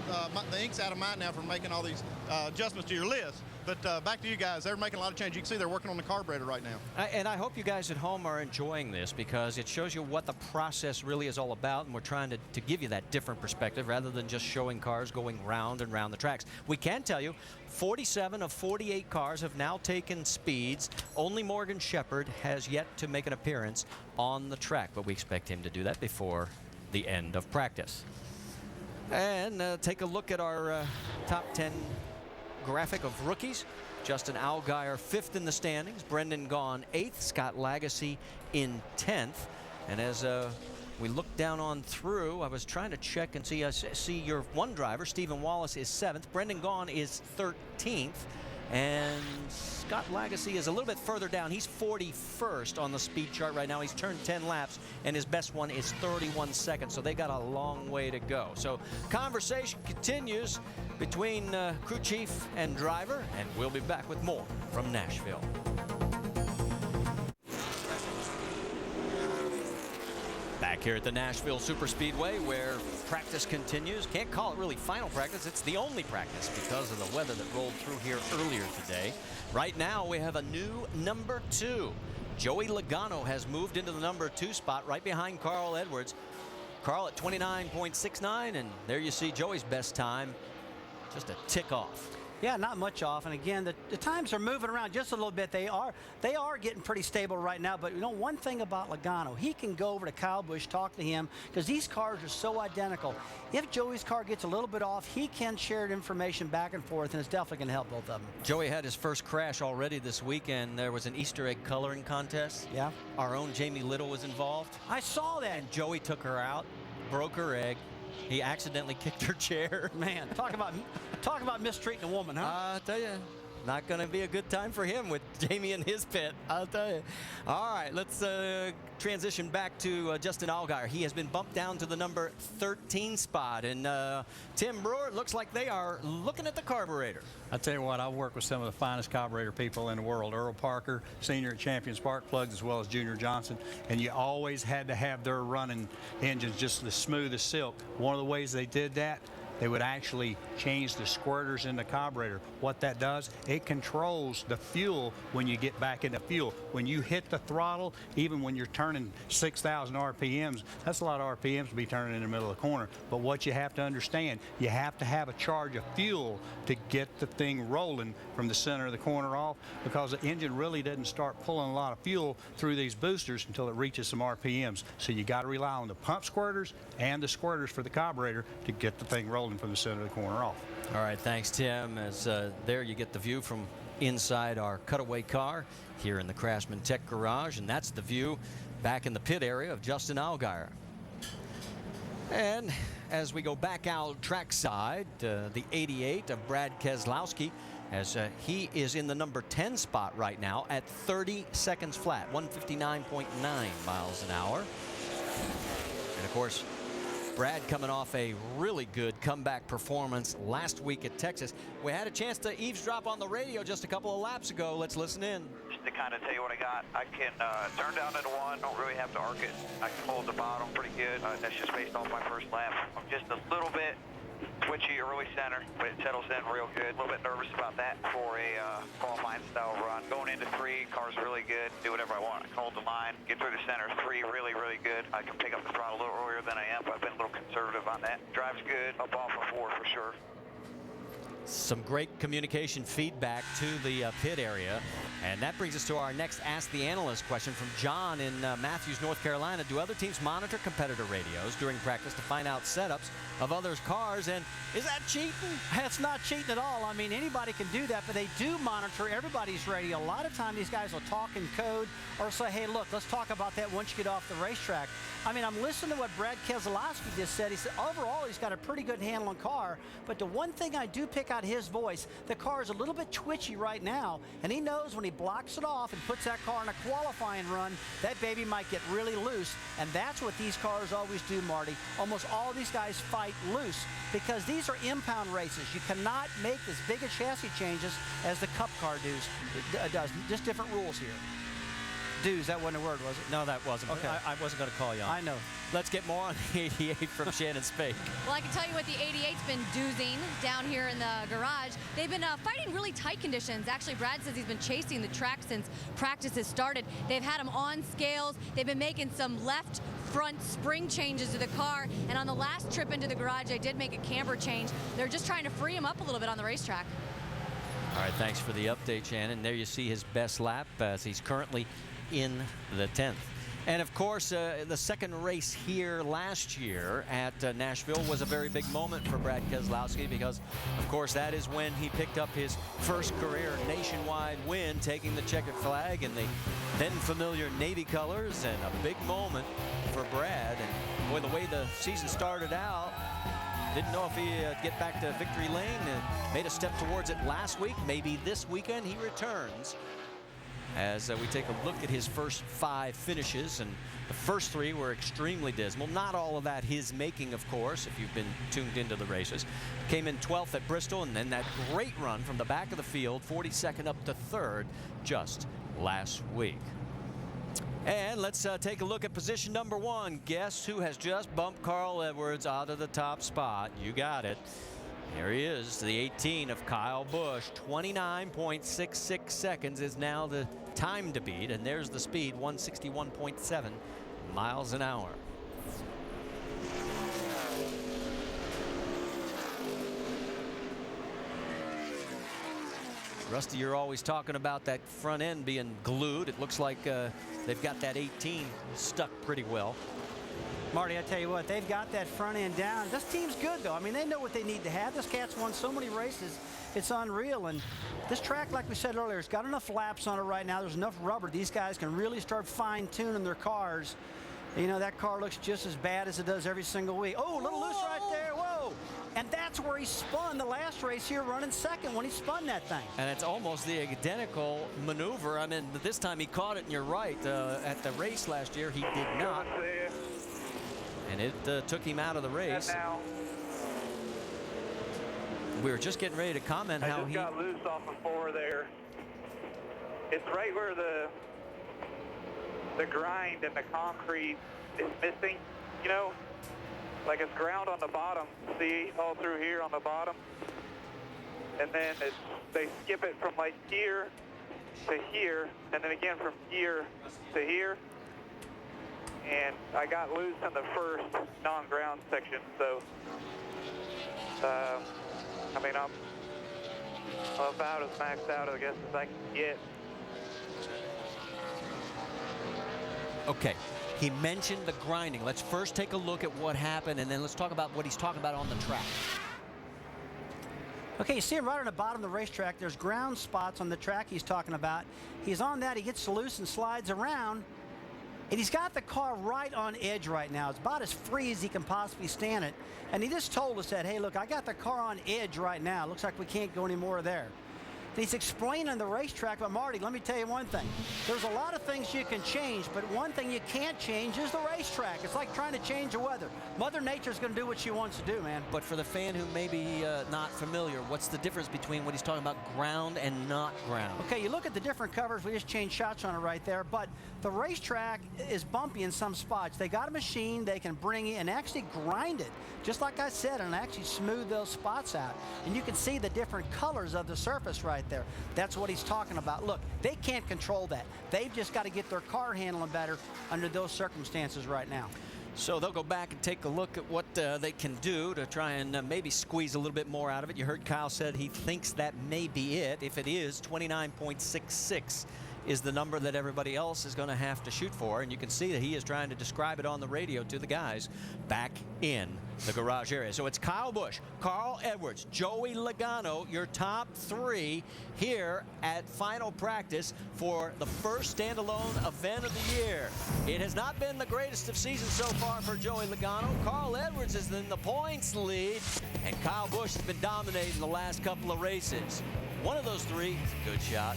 the ink's out of mine now from making all these adjustments to your list. But back to you guys. They're making a lot of change. You can see they're working on the carburetor right now. And I hope you guys at home are enjoying this, because it shows you what the process really is all about, and we're trying to give you that different perspective rather than just showing cars going round and round the tracks. We can tell you 47 of 48 cars have now taken speeds. Only Morgan Shepherd has yet to make an appearance on the track, but we expect him to do that before the end of practice. And take a look at our top 10 graphic of rookies. Justin Allgaier 5th in the standings, Brendan Gaughan 8th, Scott Lagasse in 10th. And as we look down on through, I was trying to check and see your one driver, Stephen Wallace, is 7th, Brendan Gaughan is 13th, and Scott Lagasse is a little bit further down. He's 41st on the speed chart right now. He's turned 10 laps, and his best one is 31 seconds, so they got a long way to go. So conversation continues between crew chief and driver, and we'll be back with more from Nashville. Back here at the Nashville Superspeedway, where practice continues. Can't call it really final practice. It's the only practice because of the weather that rolled through here earlier today. Right now, we have a new number 2. Joey Logano has moved into the number 2 spot right behind Carl Edwards. Carl at 29.69, and there you see Joey's best time, just a tick off. Yeah, not much off. And again, the times are moving around just a little bit. They are getting pretty stable right now. But you know, one thing about Logano, he can go over to Kyle Busch, talk to him, because these cars are so identical. If Joey's car gets a little bit off, he can share information back and forth, and it's definitely going to help both of them. Joey had his first crash already this weekend. There was an Easter egg coloring contest. Yeah. Our own Jamie Little was involved. I saw that. And Joey took her out, broke her egg. He accidentally kicked her chair. Man, talk about mistreating a woman, huh? I'll tell you, not going to be a good time for him with Jamie in his pit. I'll tell you. All right, let's transition back to Justin Allgaier. He has been bumped down to the number 13 spot. And Tim Brewer, it looks like they are looking at the carburetor. I tell you what, I work with some of the finest carburetor people in the world. Earl Parker, senior at Champion Spark Plugs, as well as Junior Johnson. And you always had to have their running engines just as smooth as silk. One of the ways they did that, they would actually change the squirters in the carburetor. What that does, it controls the fuel when you get back into fuel. When you hit the throttle, even when you're turning 6,000 RPMs, that's a lot of RPMs to be turning in the middle of the corner. But what you have to understand, you have to have a charge of fuel to get the thing rolling from the center of the corner off, because the engine really doesn't start pulling a lot of fuel through these boosters until it reaches some RPMs. So you got to rely on the pump squirters and the squirters for the carburetor to get the thing rolling from the center of the corner off. All right, thanks, Tim. As there you get the view from inside our cutaway car here in the Craftsman Tech Garage, and that's the view back in the pit area of Justin Allgaier. And as we go back out trackside, the 88 of Brad Keselowski, as he is in the number 10 spot right now at 30 seconds flat, 159.9 miles an hour. And of course, Brad coming off a really good comeback performance last week at Texas. We had a chance to eavesdrop on the radio just a couple of laps ago. Let's listen in. Just to kind of tell you what I got, I can turn down into one, don't really have to arc it. I can hold the bottom pretty good. That's just based off my first lap. I'm just a little bit twitchy early center, but it settles in real good. A little bit nervous about that for a qualifying style run. Going into 3, car's really good. Do whatever I want. I can hold the line, get through the center. 3, really, really good. I can pick up the throttle a little earlier than I am, but I've been a little conservative on that. Drives good. Up off of 4 for sure. some great communication feedback to the pit area. And that brings us to our next Ask the Analyst question from John in Matthews, North Carolina. Do other teams monitor competitor radios during practice to find out setups of others' cars? And is that cheating? It's not cheating at all. I mean, anybody can do that, but they do monitor everybody's radio. A lot of times these guys will talk in code or say, hey, look, let's talk about that once you get off the racetrack. I mean, I'm listening to what Brad Keselowski just said. He said, overall, he's got a pretty good handle on car, but the one thing I do pick out his voice, the car is a little bit twitchy right now, and he knows when he blocks it off and puts that car in a qualifying run, that baby might get really loose, and that's what these cars always do, Marty. Almost all these guys fight loose because these are impound races. You cannot make as big a chassis changes as the Cup car does. Just different rules here. Dues, that wasn't a word, was it? No, that wasn't. Okay. I wasn't going to call you on. I know. Let's get more on the 88 from Shannon Spake. Well, I can tell you what the 88's been doozing down here in the garage. They've been fighting really tight conditions. Actually, Brad says he's been chasing the track since practice has started. They've had him on scales. They've been making some left front spring changes to the car. And on the last trip into the garage, they did make a camber change. They're just trying to free him up a little bit on the racetrack. All right, thanks for the update, Shannon. There you see his best lap as he's currently in the 10th. And of course, the second race here last year at Nashville was a very big moment for Brad Keselowski because, of course, that is when he picked up his first career nationwide win, taking the checkered flag in the then familiar Navy colors, and a big moment for Brad. And boy, the way the season started out, didn't know if he'd get back to victory lane, and made a step towards it last week. Maybe this weekend he returns as we take a look at his first 5 finishes, and the first 3 were extremely dismal. Not all of that his making, of course, if you've been tuned into the races. Came in 12th at Bristol, and then that great run from the back of the field, 42nd up to 3rd just last week. And let's take a look at position number 1. Guess who has just bumped Carl Edwards out of the top spot? You got it. Here he is, the 18 of Kyle Busch. 29.66 seconds is now the time to beat, and there's the speed, 161.7 miles an hour. Rusty, you're always talking about that front end being glued. It looks like they've got that 18 stuck pretty well. Marty, I tell you what, they've got that front end down. This team's good, though. I mean, they know what they need to have. This cat's won so many races, it's unreal. And this track, like we said earlier, it's got enough laps on it right now. There's enough rubber. These guys can really start fine-tuning their cars. You know, that car looks just as bad as it does every single week. Oh, a little loose right there. Whoa. And that's where he spun the last race here, running second when he spun that thing. And it's almost the identical maneuver. I mean, this time he caught it, and you're right. At the race last year, he did not. And it took him out of the race. We were just getting ready to comment how he got loose off of 4 there. It's right where the grind and the concrete is missing, you know, like it's ground on the bottom. See, all through here on the bottom. And then they skip it from like here to here, and then again from here to here. And I got loose in the first non-ground section, so I mean, I'm about as maxed out, I guess, as I can get. Okay, he mentioned the grinding. Let's first take a look at what happened, and then let's talk about what he's talking about on the track. Okay, you see him right on the bottom of the racetrack. There's ground spots on the track he's talking about. He's on that. He gets loose and slides around. And he's got the car right on edge right now. It's about as free as he can possibly stand it. And he just told us that, hey, look, I got the car on edge right now. Looks like we can't go any more there. And he's explaining the racetrack, but Marty, let me tell you one thing. There's a lot of things you can change, but one thing you can't change is the racetrack. It's like trying to change the weather. Mother Nature's going to do what she wants to do, man. But for the fan who may be not familiar, what's the difference between what he's talking about, ground and not ground? Okay, you look at the different covers. We just changed shots on it right there. But the racetrack is bumpy in some spots. They got a machine they can bring in and actually grind it, just like I said, and actually smooth those spots out. And you can see the different colors of the surface right there. That's what he's talking about. Look, they can't control that. They've just got to get their car handling better under those circumstances right now. So they'll go back and take a look at what they can do to try and maybe squeeze a little bit more out of it. You heard Kyle said he thinks that may be it. If it is, 29.66 is the number that everybody else is going to have to shoot for. And you can see that he is trying to describe it on the radio to the guys back in the garage area. So it's Kyle Busch, Carl Edwards, Joey Logano, your top three here at final practice for the first standalone event of the year. It has not been the greatest of seasons so far for Joey Logano. Carl Edwards is in the points lead, and Kyle Busch has been dominating the last couple of races. One of those three, good shot.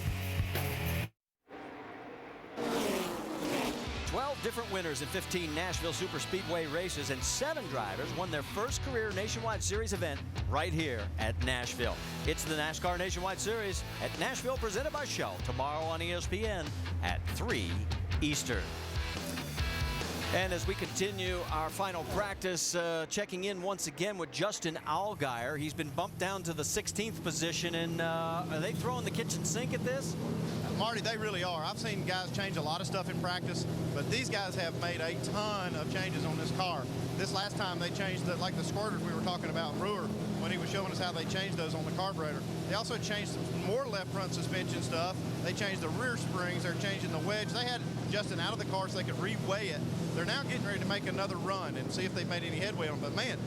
12 different winners in 15 Nashville Superspeedway races, and 7 drivers won their first career Nationwide Series event right here at Nashville. It's the NASCAR Nationwide Series at Nashville, presented by Shell, tomorrow on ESPN at 3 Eastern. And as we continue our final practice, checking in once again with Justin Allgaier. He's been bumped down to the 16th position, and are they throwing the kitchen sink at this? Marty, they really are. I've seen guys change a lot of stuff in practice, but these guys have made a ton of changes on this car. This last time they changed like the squirters we were talking about, Brewer, when he was showing us how they changed those on the carburetor. They also changed some more left front suspension stuff. They changed the rear springs. They're changing the wedge. They had Justin out of the car so they could reweigh it. They're now getting ready to make another run and see if they've made any headway on it. But man,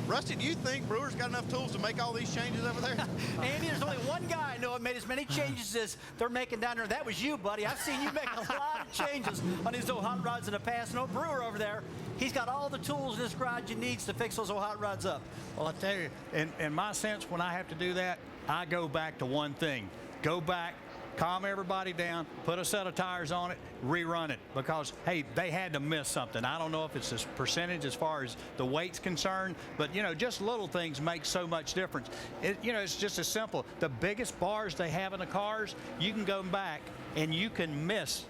Rusty, do you think Brewer's got enough tools to make all these changes over there? Andy, there's only one guy I know that made as many changes as they're making down there. That was you, buddy. I've seen you make a lot of changes on these old hot rods in the past. No, Brewer over there, he's got all the tools in this garage he needs to fix those old hot rods up. Well, I tell you, in my sense, when I have to do that, I go back to one thing. Go back, calm everybody down, put a set of tires on it, rerun it, because, hey, they had to miss something. I don't know if it's this percentage as far as the weight's concerned, but, you know, just little things make so much difference. It's just as simple. The biggest bars they have in the cars, you can go back and you can miss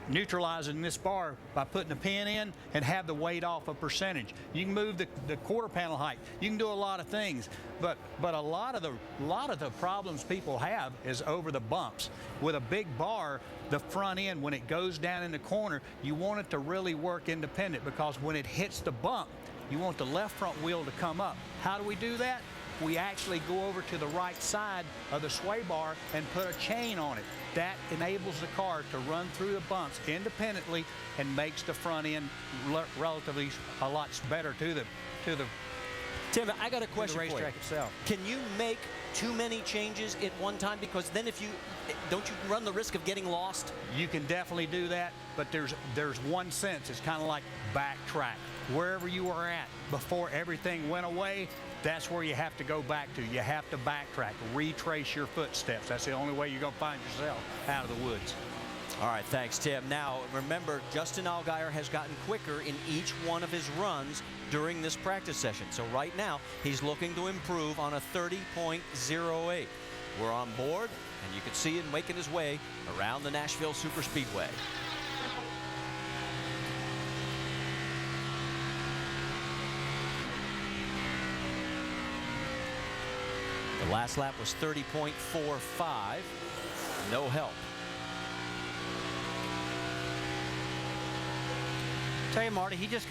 neutralizing this bar by putting a pin in and have the weight off a percentage. You can move the quarter panel height. You can do a lot of things, but a lot of the problems people have is over the bumps. With a big bar, the front end, when it goes down in the corner, you want it to really work independent, because when it hits the bump, you want the left front wheel to come up. How do we do that? We actually go over to the right side of the sway bar and put a chain on it. That enables the car to run through the bumps independently and makes the front end relatively a lot better to the Tim, I got a question for you. Racetrack itself. Can you make too many changes at one time? Because then don't you run the risk of getting lost? You can definitely do that, but there's one sense. It's kind of like backtrack. Wherever you were at before everything went away, that's where you have to go back to. You have to backtrack, retrace your footsteps. That's the only way you're going to find yourself out of the woods. All right, thanks, Tim. Now, remember, Justin Allgaier has gotten quicker in each one of his runs during this practice session. So right now, he's looking to improve on a 30.08. We're on board, and you can see him making his way around the Nashville Superspeedway. The last lap was 30.45. No help. Tell you, Marty, he just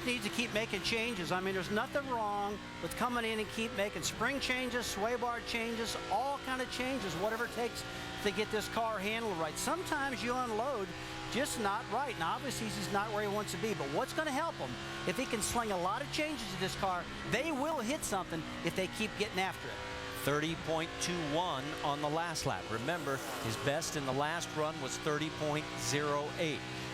needs to keep making changes. I mean, there's nothing wrong with coming in and keep making spring changes, sway bar changes, all kind of changes, whatever it takes to get this car handled right. Sometimes you unload just not right, and obviously he's not where he wants to be, but what's going to help him, if he can sling a lot of changes to this car, they will hit something if they keep getting after it. 30.21 on the last lap. Remember, his best in the last run was 30.08.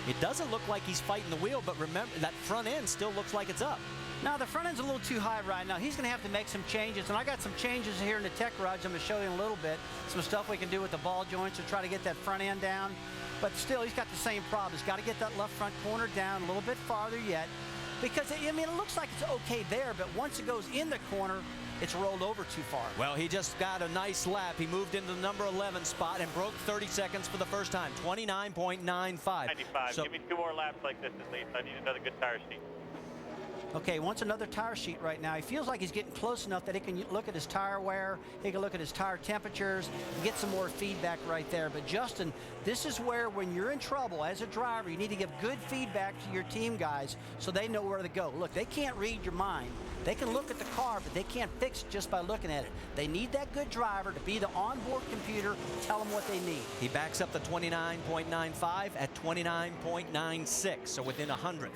It doesn't look like he's fighting the wheel, but remember, that front end still looks like it's up. Now, the front end's a little too high right now. He's going to have to make some changes, and I got some changes here in the tech garage I'm going to show you in a little bit. Some stuff we can do with the ball joints to try to get that front end down. But still, he's got the same problem. He's got to get that left front corner down a little bit farther yet. Because, I mean, it looks like it's okay there, but once it goes in the corner, it's rolled over too far. Well, he just got a nice lap. He moved into the number 11 spot and broke 30 seconds for the first time, 29.95. 95. So, give me 2 more laps like this at least. I need another good tire seat. Okay, he wants another tire sheet right now. He feels like he's getting close enough that he can look at his tire wear, he can look at his tire temperatures, and get some more feedback right there. But Justin, this is where when you're in trouble as a driver, you need to give good feedback to your team guys so they know where to go. Look, they can't read your mind. They can look at the car, but they can't fix it just by looking at it. They need that good driver to be the onboard computer, tell them what they need. He backs up the 29.95 at 29.96, so within 100th.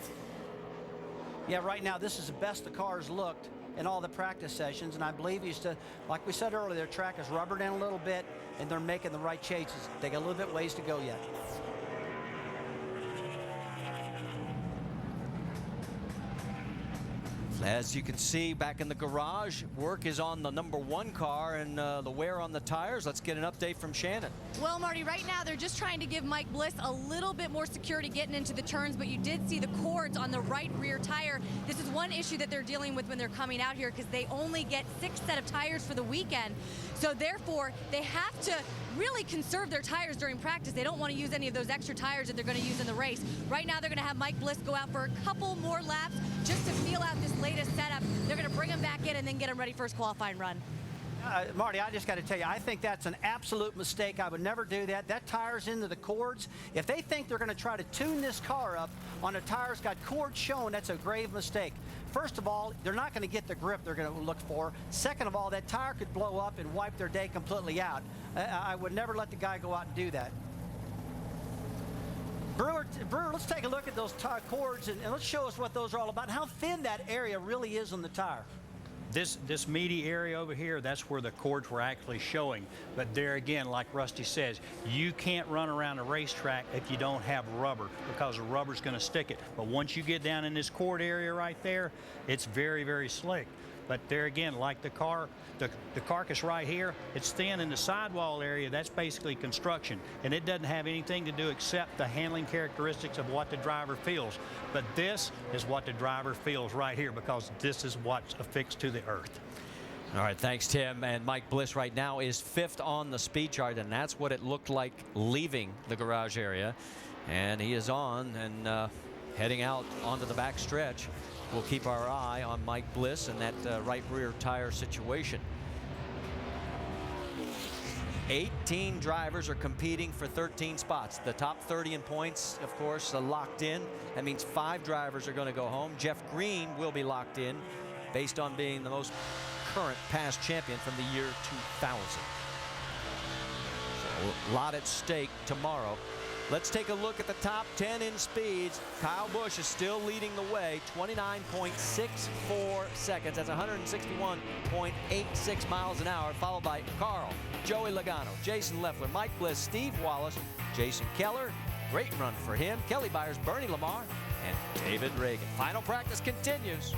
Yeah, right now this is the best the car's looked in all the practice sessions, and I believe he's to, like we said earlier, their track is rubbered in a little bit, and they're making the right changes. They got a little bit ways to go yet. As you can see back in the garage, work is on the #1 car and the wear on the tires. Let's get an update from Shannon. Well, Marty, right now they're just trying to give Mike Bliss a little bit more security getting into the turns, but you did see the cords on the right rear tire. This is one issue that they're dealing with when they're coming out here because they only get 6 set of tires for the weekend. So therefore, they have to really conserve their tires during practice. They don't want to use any of those extra tires that they're going to use in the race. Right now, they're going to have Mike Bliss go out for a couple more laps just to feel out this latest setup. They're going to bring him back in and then get him ready for his qualifying run. Marty, I just got to tell you, I think that's an absolute mistake. I would never do that. That tire's into the cords. If they think they're going to try to tune this car up on a tire's got cords showing, that's a grave mistake. First of all, they're not going to get the grip they're going to look for. Second of all, that tire could blow up and wipe their day completely out. I would never let the guy go out and do that. Brewer, let's take a look at those tire cords and let's show us what those are all about and how thin that area really is on the tire. This meaty area over here, that's where the cords were actually showing. But there again, like Rusty says, you can't run around a racetrack if you don't have rubber because the rubber's going to stick it. But once you get down in this cord area right there, it's very, very slick. But there again, like the car, the carcass right here, it's thin in the sidewall area. That's basically construction, and it doesn't have anything to do except the handling characteristics of what the driver feels. But this is what the driver feels right here because this is what's affixed to the earth. All right, thanks, Tim. And Mike Bliss right now is 5th on the speed chart, and that's what it looked like leaving the garage area. And he is on and heading out onto the back stretch. We'll keep our eye on Mike Bliss and that right rear tire situation. 18 drivers are competing for 13 spots. The top 30 in points, of course, are locked in. That means 5 drivers are going to go home. Jeff Green will be locked in based on being the most current past champion from the year 2000. So a lot at stake tomorrow. Let's take a look at the top 10 in speeds. Kyle Busch is still leading the way, 29.64 seconds. That's 161.86 miles an hour, followed by Carl, Joey Logano, Jason Leffler, Mike Bliss, Steve Wallace, Jason Keller. Great run for him. Kelly Byers, Bernie Lamar, and David Reagan. Final practice continues.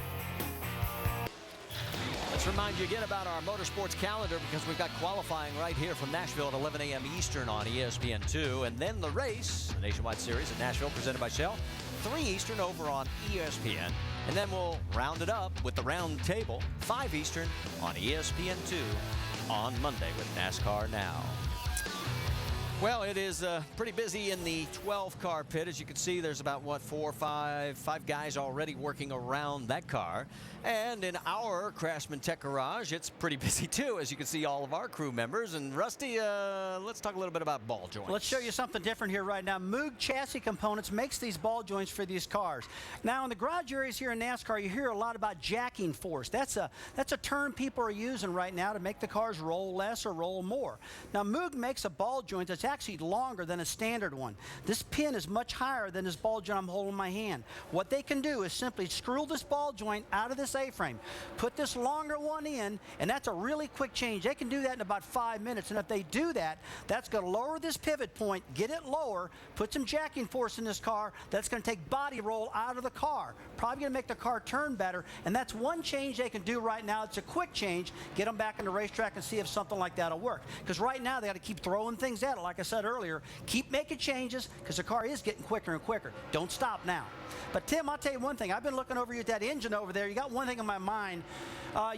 Let's remind you again about our motorsports calendar because we've got qualifying right here from Nashville at 11 a.m. Eastern on ESPN2. And then the race, the Nationwide Series at Nashville presented by Shell, 3 Eastern over on ESPN. And then we'll round it up with the round table, 5 Eastern on ESPN2 on Monday with NASCAR Now. Well, it is pretty busy in the 12-car pit. As you can see, there's about, what, 4 or 5 guys already working around that car. And in our Craftsman Tech Garage, it's pretty busy, too, as you can see all of our crew members. And, Rusty, let's talk a little bit about ball joints. Let's show you something different here right now. Moog Chassis Components makes these ball joints for these cars. Now, in the garage areas here in NASCAR, you hear a lot about jacking force. That's a term people are using right now to make the cars roll less or roll more. Now, Moog makes a ball joint that's actually longer than a standard one. This pin is much higher than this ball joint I'm holding in my hand. What they can do is simply screw this ball joint out of this A-frame, put this longer one in, and that's a really quick change. They can do that in about 5 minutes, and if they do that, that's going to lower this pivot point, get it lower, put some jacking force in this car. That's going to take body roll out of the car. Probably going to make the car turn better, and that's one change they can do right now. It's a quick change. Get them back in the racetrack and see if something like that will work. Because right now, they got to keep throwing things at it. Like I said earlier, keep making changes because the car is getting quicker and quicker. Don't stop now. But Tim, I'll tell you one thing. I've been looking over you at that engine over there. You got one thing in my mind.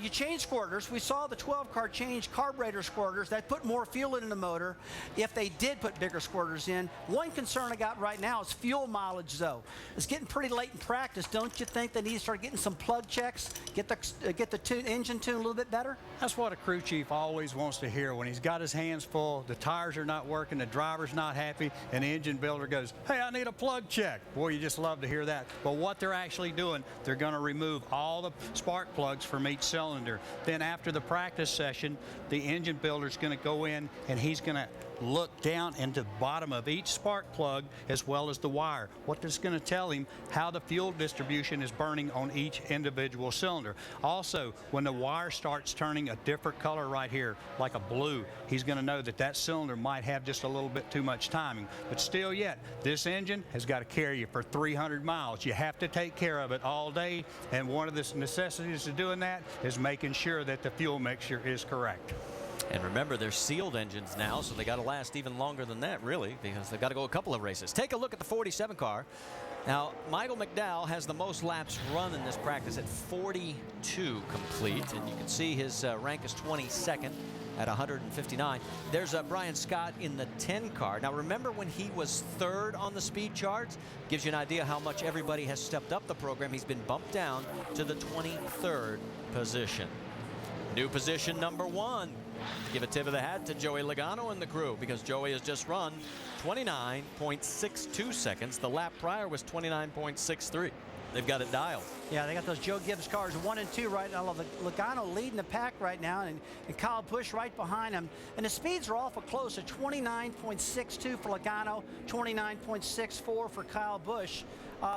You changed squirters. We saw the 12 car change carburetor squirters. That put more fuel in the motor if they did put bigger squirters in. One concern I got right now is fuel mileage, though. It's getting pretty late in practice. Don't you think they need to start getting some plug checks, get the engine tuned a little bit better? That's what a crew chief always wants to hear when he's got his hands full, the tires are not working, the driver's not happy, and the engine builder goes, hey, I need a plug check. Boy, you just love to hear that. But what they're actually doing, they're going to remove all the spark plugs from each cylinder. Then after the practice session, the engine builder's going to go in and he's going to look down into the bottom of each spark plug as well as the wire. What that's going to tell him how the fuel distribution is burning on each individual cylinder. Also, when the wire starts turning a different color right here, like a blue, he's going to know that that cylinder might have just a little bit too much timing. But still yet, this engine has got to carry you for 300 miles. You have to take care of it all day, and one of the necessities of doing that is making sure that the fuel mixture is correct. And remember, they're sealed engines now, so they got to last even longer than that, really, because they've got to go a couple of races. Take a look at the 47 car. Now, Michael McDowell has the most laps run in this practice at 42 complete, and you can see his rank is 22nd at 159. There's Brian Scott in the 10 car. Now, remember when he was 3rd on the speed charts? Gives you an idea how much everybody has stepped up the program. He's been bumped down to the 23rd position. New position number 1. Give a tip of the hat to Joey Logano and the crew, because Joey has just run 29.62 seconds. The lap prior was 29.63. They've got it dialed. Yeah, they got those Joe Gibbs cars 1 and 2 right now. Logano leading the pack right now, and Kyle Busch right behind him. And the speeds are awful close at 29.62 for Logano, 29.64 for Kyle Busch.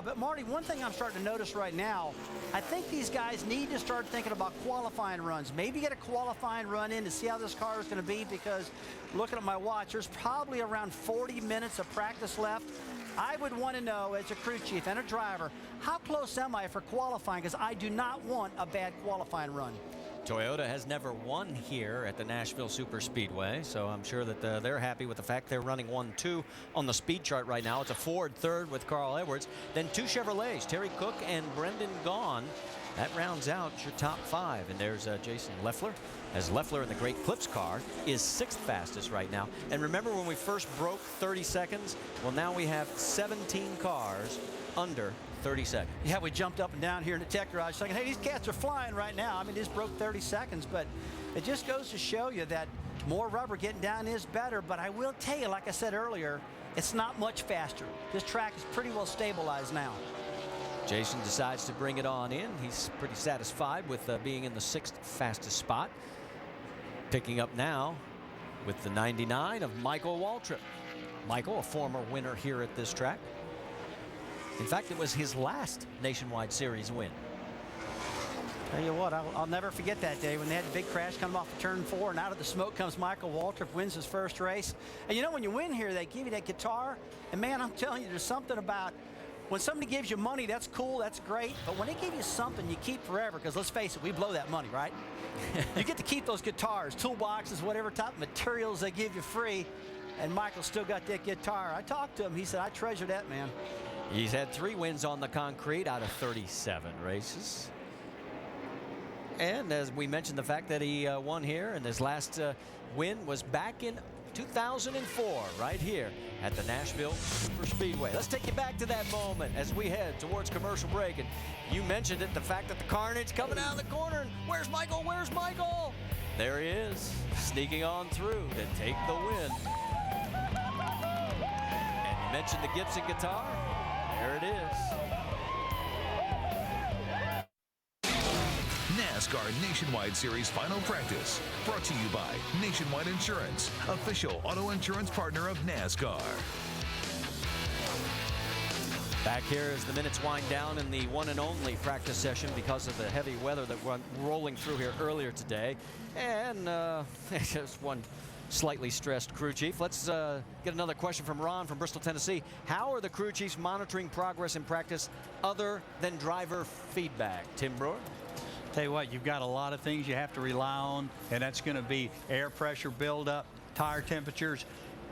But Marty, one thing I'm starting to notice right now, I think these guys need to start thinking about qualifying runs. Maybe get a qualifying run in to see how this car is going to be, because looking at my watch, there's probably around 40 minutes of practice left. I would want to know, as a crew chief and a driver, how close am I for qualifying, because I do not want a bad qualifying run. Toyota has never won here at the Nashville Superspeedway, so I'm sure that they're happy with the fact they're running 1-2 on the speed chart right now. It's a Ford 3rd with Carl Edwards, then 2 Chevrolets, Terry Cook and Brendan Gaughan. That rounds out your top 5, and there's Jason Leffler, as Leffler in the Great Clips car is 6th fastest right now. And remember when we first broke 30 seconds? Well, now we have 17 cars under 30 seconds. Yeah, we jumped up and down here in the tech garage thinking, hey, these cats are flying right now. I mean, this broke 30 seconds, but it just goes to show you that more rubber getting down is better. But I will tell you, like I said earlier, it's not much faster. This track is pretty well stabilized now. Jason decides to bring it on in. He's pretty satisfied with being in the 6th fastest spot. Picking up now with the 99 of Michael Waltrip. Michael, a former winner here at this track. In fact, it was his last Nationwide Series win. Tell you what, I'll never forget that day when they had the big crash coming off of turn 4, and out of the smoke comes Michael Waltrip, wins his first race. And you know, when you win here, they give you that guitar, and man, I'm telling you, there's something about when somebody gives you money, that's cool, that's great. But when they give you something you keep forever, because let's face it, we blow that money, right? You get to keep those guitars, toolboxes, whatever type of materials they give you free. And Michael still got that guitar. I talked to him. He said, I treasure that, man. He's had 3 wins on the concrete out of 37 races. And as we mentioned, the fact that he won here, and his last win was back in 2004, right here at the Nashville Superspeedway. Let's take you back to that moment as we head towards commercial break. And you mentioned it, the fact that the carnage coming out of the corner. And where's Michael? Where's Michael? There he is, sneaking on through to take the win. And you mentioned the Gibson guitar. There it is. NASCAR Nationwide Series Final Practice, brought to you by Nationwide Insurance, official auto insurance partner of NASCAR. Back here as the minutes wind down in the one and only practice session because of the heavy weather that went rolling through here earlier today. And just one slightly stressed crew chief. Let's get another question from Ron from Bristol, Tennessee. How are the crew chiefs monitoring progress in practice other than driver feedback? Tim Brewer? Tell you what, you've got a lot of things you have to rely on, and that's going to be air pressure buildup, tire temperatures,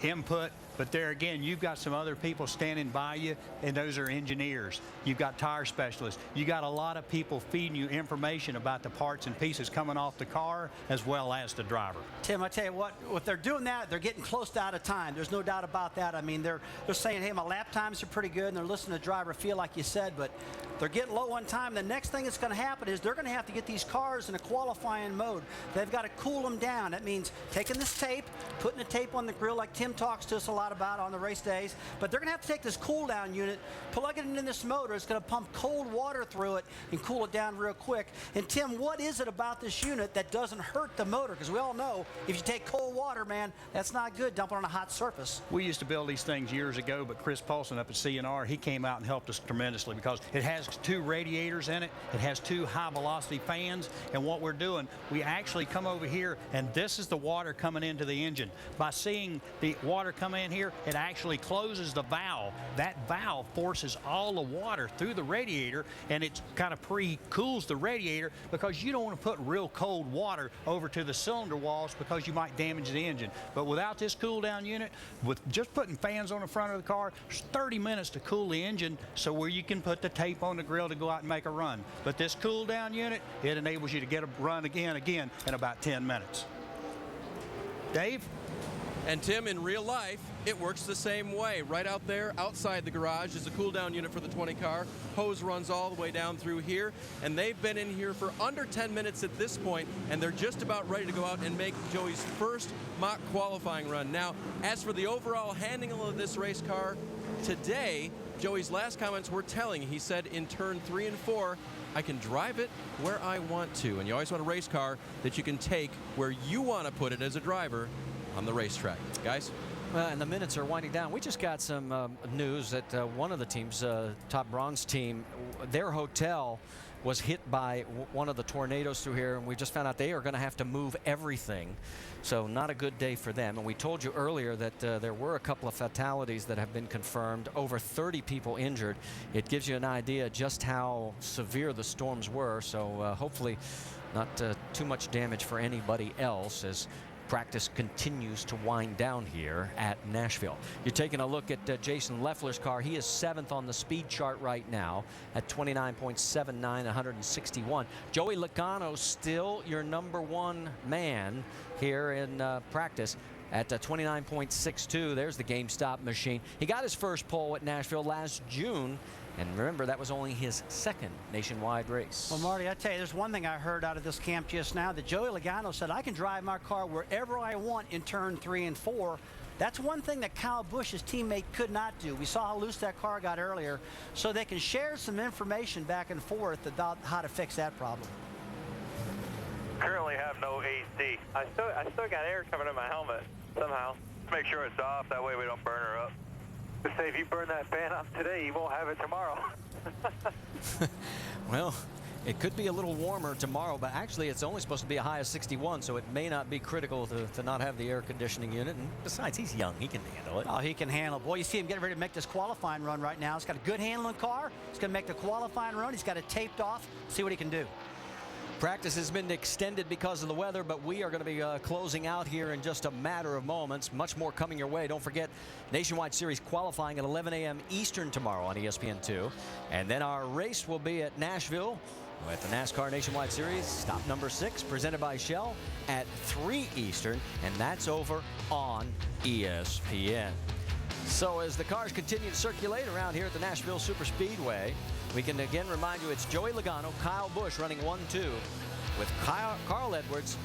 input, But there again, you've got some other people standing by you, and those are engineers. You've got tire specialists. You got a lot of people feeding you information about the parts and pieces coming off the car as well as the driver. Tim, I tell you what, if they're doing that, they're getting close to out of time. There's no doubt about that. I mean, they're saying, hey, my lap times are pretty good, and they're listening to the driver feel like you said, but they're getting low on time. The next thing that's going to happen is they're going to have to get these cars in a qualifying mode. They've got to cool them down. That means taking this tape, putting the tape on the grill like Tim talks to us a lot about on the race days, but they're going to have to take this cool down unit, plug it into this motor. It's going to pump cold water through it and cool it down real quick. And Tim, what is it about this unit that doesn't hurt the motor? Because we all know if you take cold water, man, that's not good dumping on a hot surface. We used to build these things years ago, but Chris Paulson up at CNR, he came out and helped us tremendously because it has 2 radiators in it. It has 2 high velocity fans. And what we're doing, we actually come over here, and this is the water coming into the engine. By seeing the water come in here, it actually closes the valve. That valve forces all the water through the radiator, and it kind of pre-cools the radiator because you don't want to put real cold water over to the cylinder walls because you might damage the engine. But without this cool down unit, with just putting fans on the front of the car, it's 30 minutes to cool the engine, so where you can put the tape on the grill to go out and make a run. But this cool down unit, it enables you to get a run again in about 10 minutes. Dave? And Tim, in real life, it works the same way. Right out there, outside the garage, is a cool down unit for the 20 car. Hose runs all the way down through here, and they've been in here for under 10 minutes at this point, and they're just about ready to go out and make Joey's first mock qualifying run. Now, as for the overall handling of this race car, today, Joey's last comments were telling. He said in turn 3 and 4, I can drive it where I want to. And you always want a race car that you can take where you want to put it as a driver on the racetrack. Guys? Well, and the minutes are winding down. We just got some news that one of the teams, top bronze team, their hotel was hit by one of the tornadoes through here, and we just found out they are going to have to move everything. So not a good day for them. And we told you earlier that there were a couple of fatalities that have been confirmed, over 30 people injured. It gives you an idea just how severe the storms were. So hopefully not too much damage for anybody else as practice continues to wind down here at Nashville. You're taking a look at Jason Leffler's car. He is 7th on the speed chart right now at 29.79, 161. Joey Logano still your number 1 man here in practice at 29.62. There's the GameStop machine. He got his first pole at Nashville last June. And remember, that was only his 2nd nationwide race. Well, Marty, I tell you, there's one thing I heard out of this camp just now, that Joey Logano said, I can drive my car wherever I want in turn 3 and 4. That's one thing that Kyle Busch, his teammate, could not do. We saw how loose that car got earlier, so they can share some information back and forth about how to fix that problem. Currently have no AC. I still got air coming in my helmet somehow. Make sure it's off, that way we don't burn her up. Say if you burn that fan off today, you won't have it tomorrow. Well, it could be a little warmer tomorrow, but actually it's only supposed to be a high of 61, so it may not be critical to not have the air conditioning unit. And besides, he's young. He can handle it. Oh, he can handle it. Boy, you see him getting ready to make this qualifying run right now. He's got a good handling car. He's going to make the qualifying run. He's got it taped off. See what he can do. Practice has been extended because of the weather, but we are going to be closing out here in just a matter of moments. Much more coming your way. Don't forget, Nationwide Series qualifying at 11 a.m. Eastern tomorrow on ESPN2. And then our race will be at Nashville with the NASCAR Nationwide Series, stop number 6, presented by Shell at 3 Eastern, and that's over on ESPN. So as the cars continue to circulate around here at the Nashville Superspeedway, we can again remind you it's Joey Logano, Kyle Busch running 1-2 with Carl Edwards,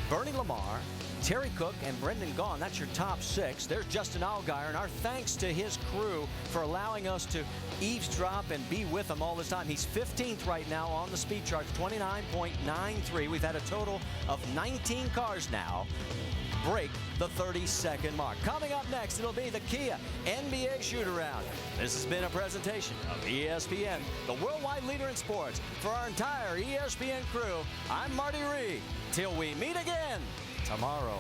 Bernie Lamar, Terry Cook, and Brendan Gaughan. That's your top 6. There's Justin Allgaier, and our thanks to his crew for allowing us to eavesdrop and be with him all this time. He's 15th right now on the speed chart, 29.93. We've had a total of 19 cars now break the 30-second mark. Coming up next, it'll be the Kia NBA Shoot-Around. This has been a presentation of ESPN, the worldwide leader in sports. For our entire ESPN crew, I'm Marty Reed. Till we meet again tomorrow.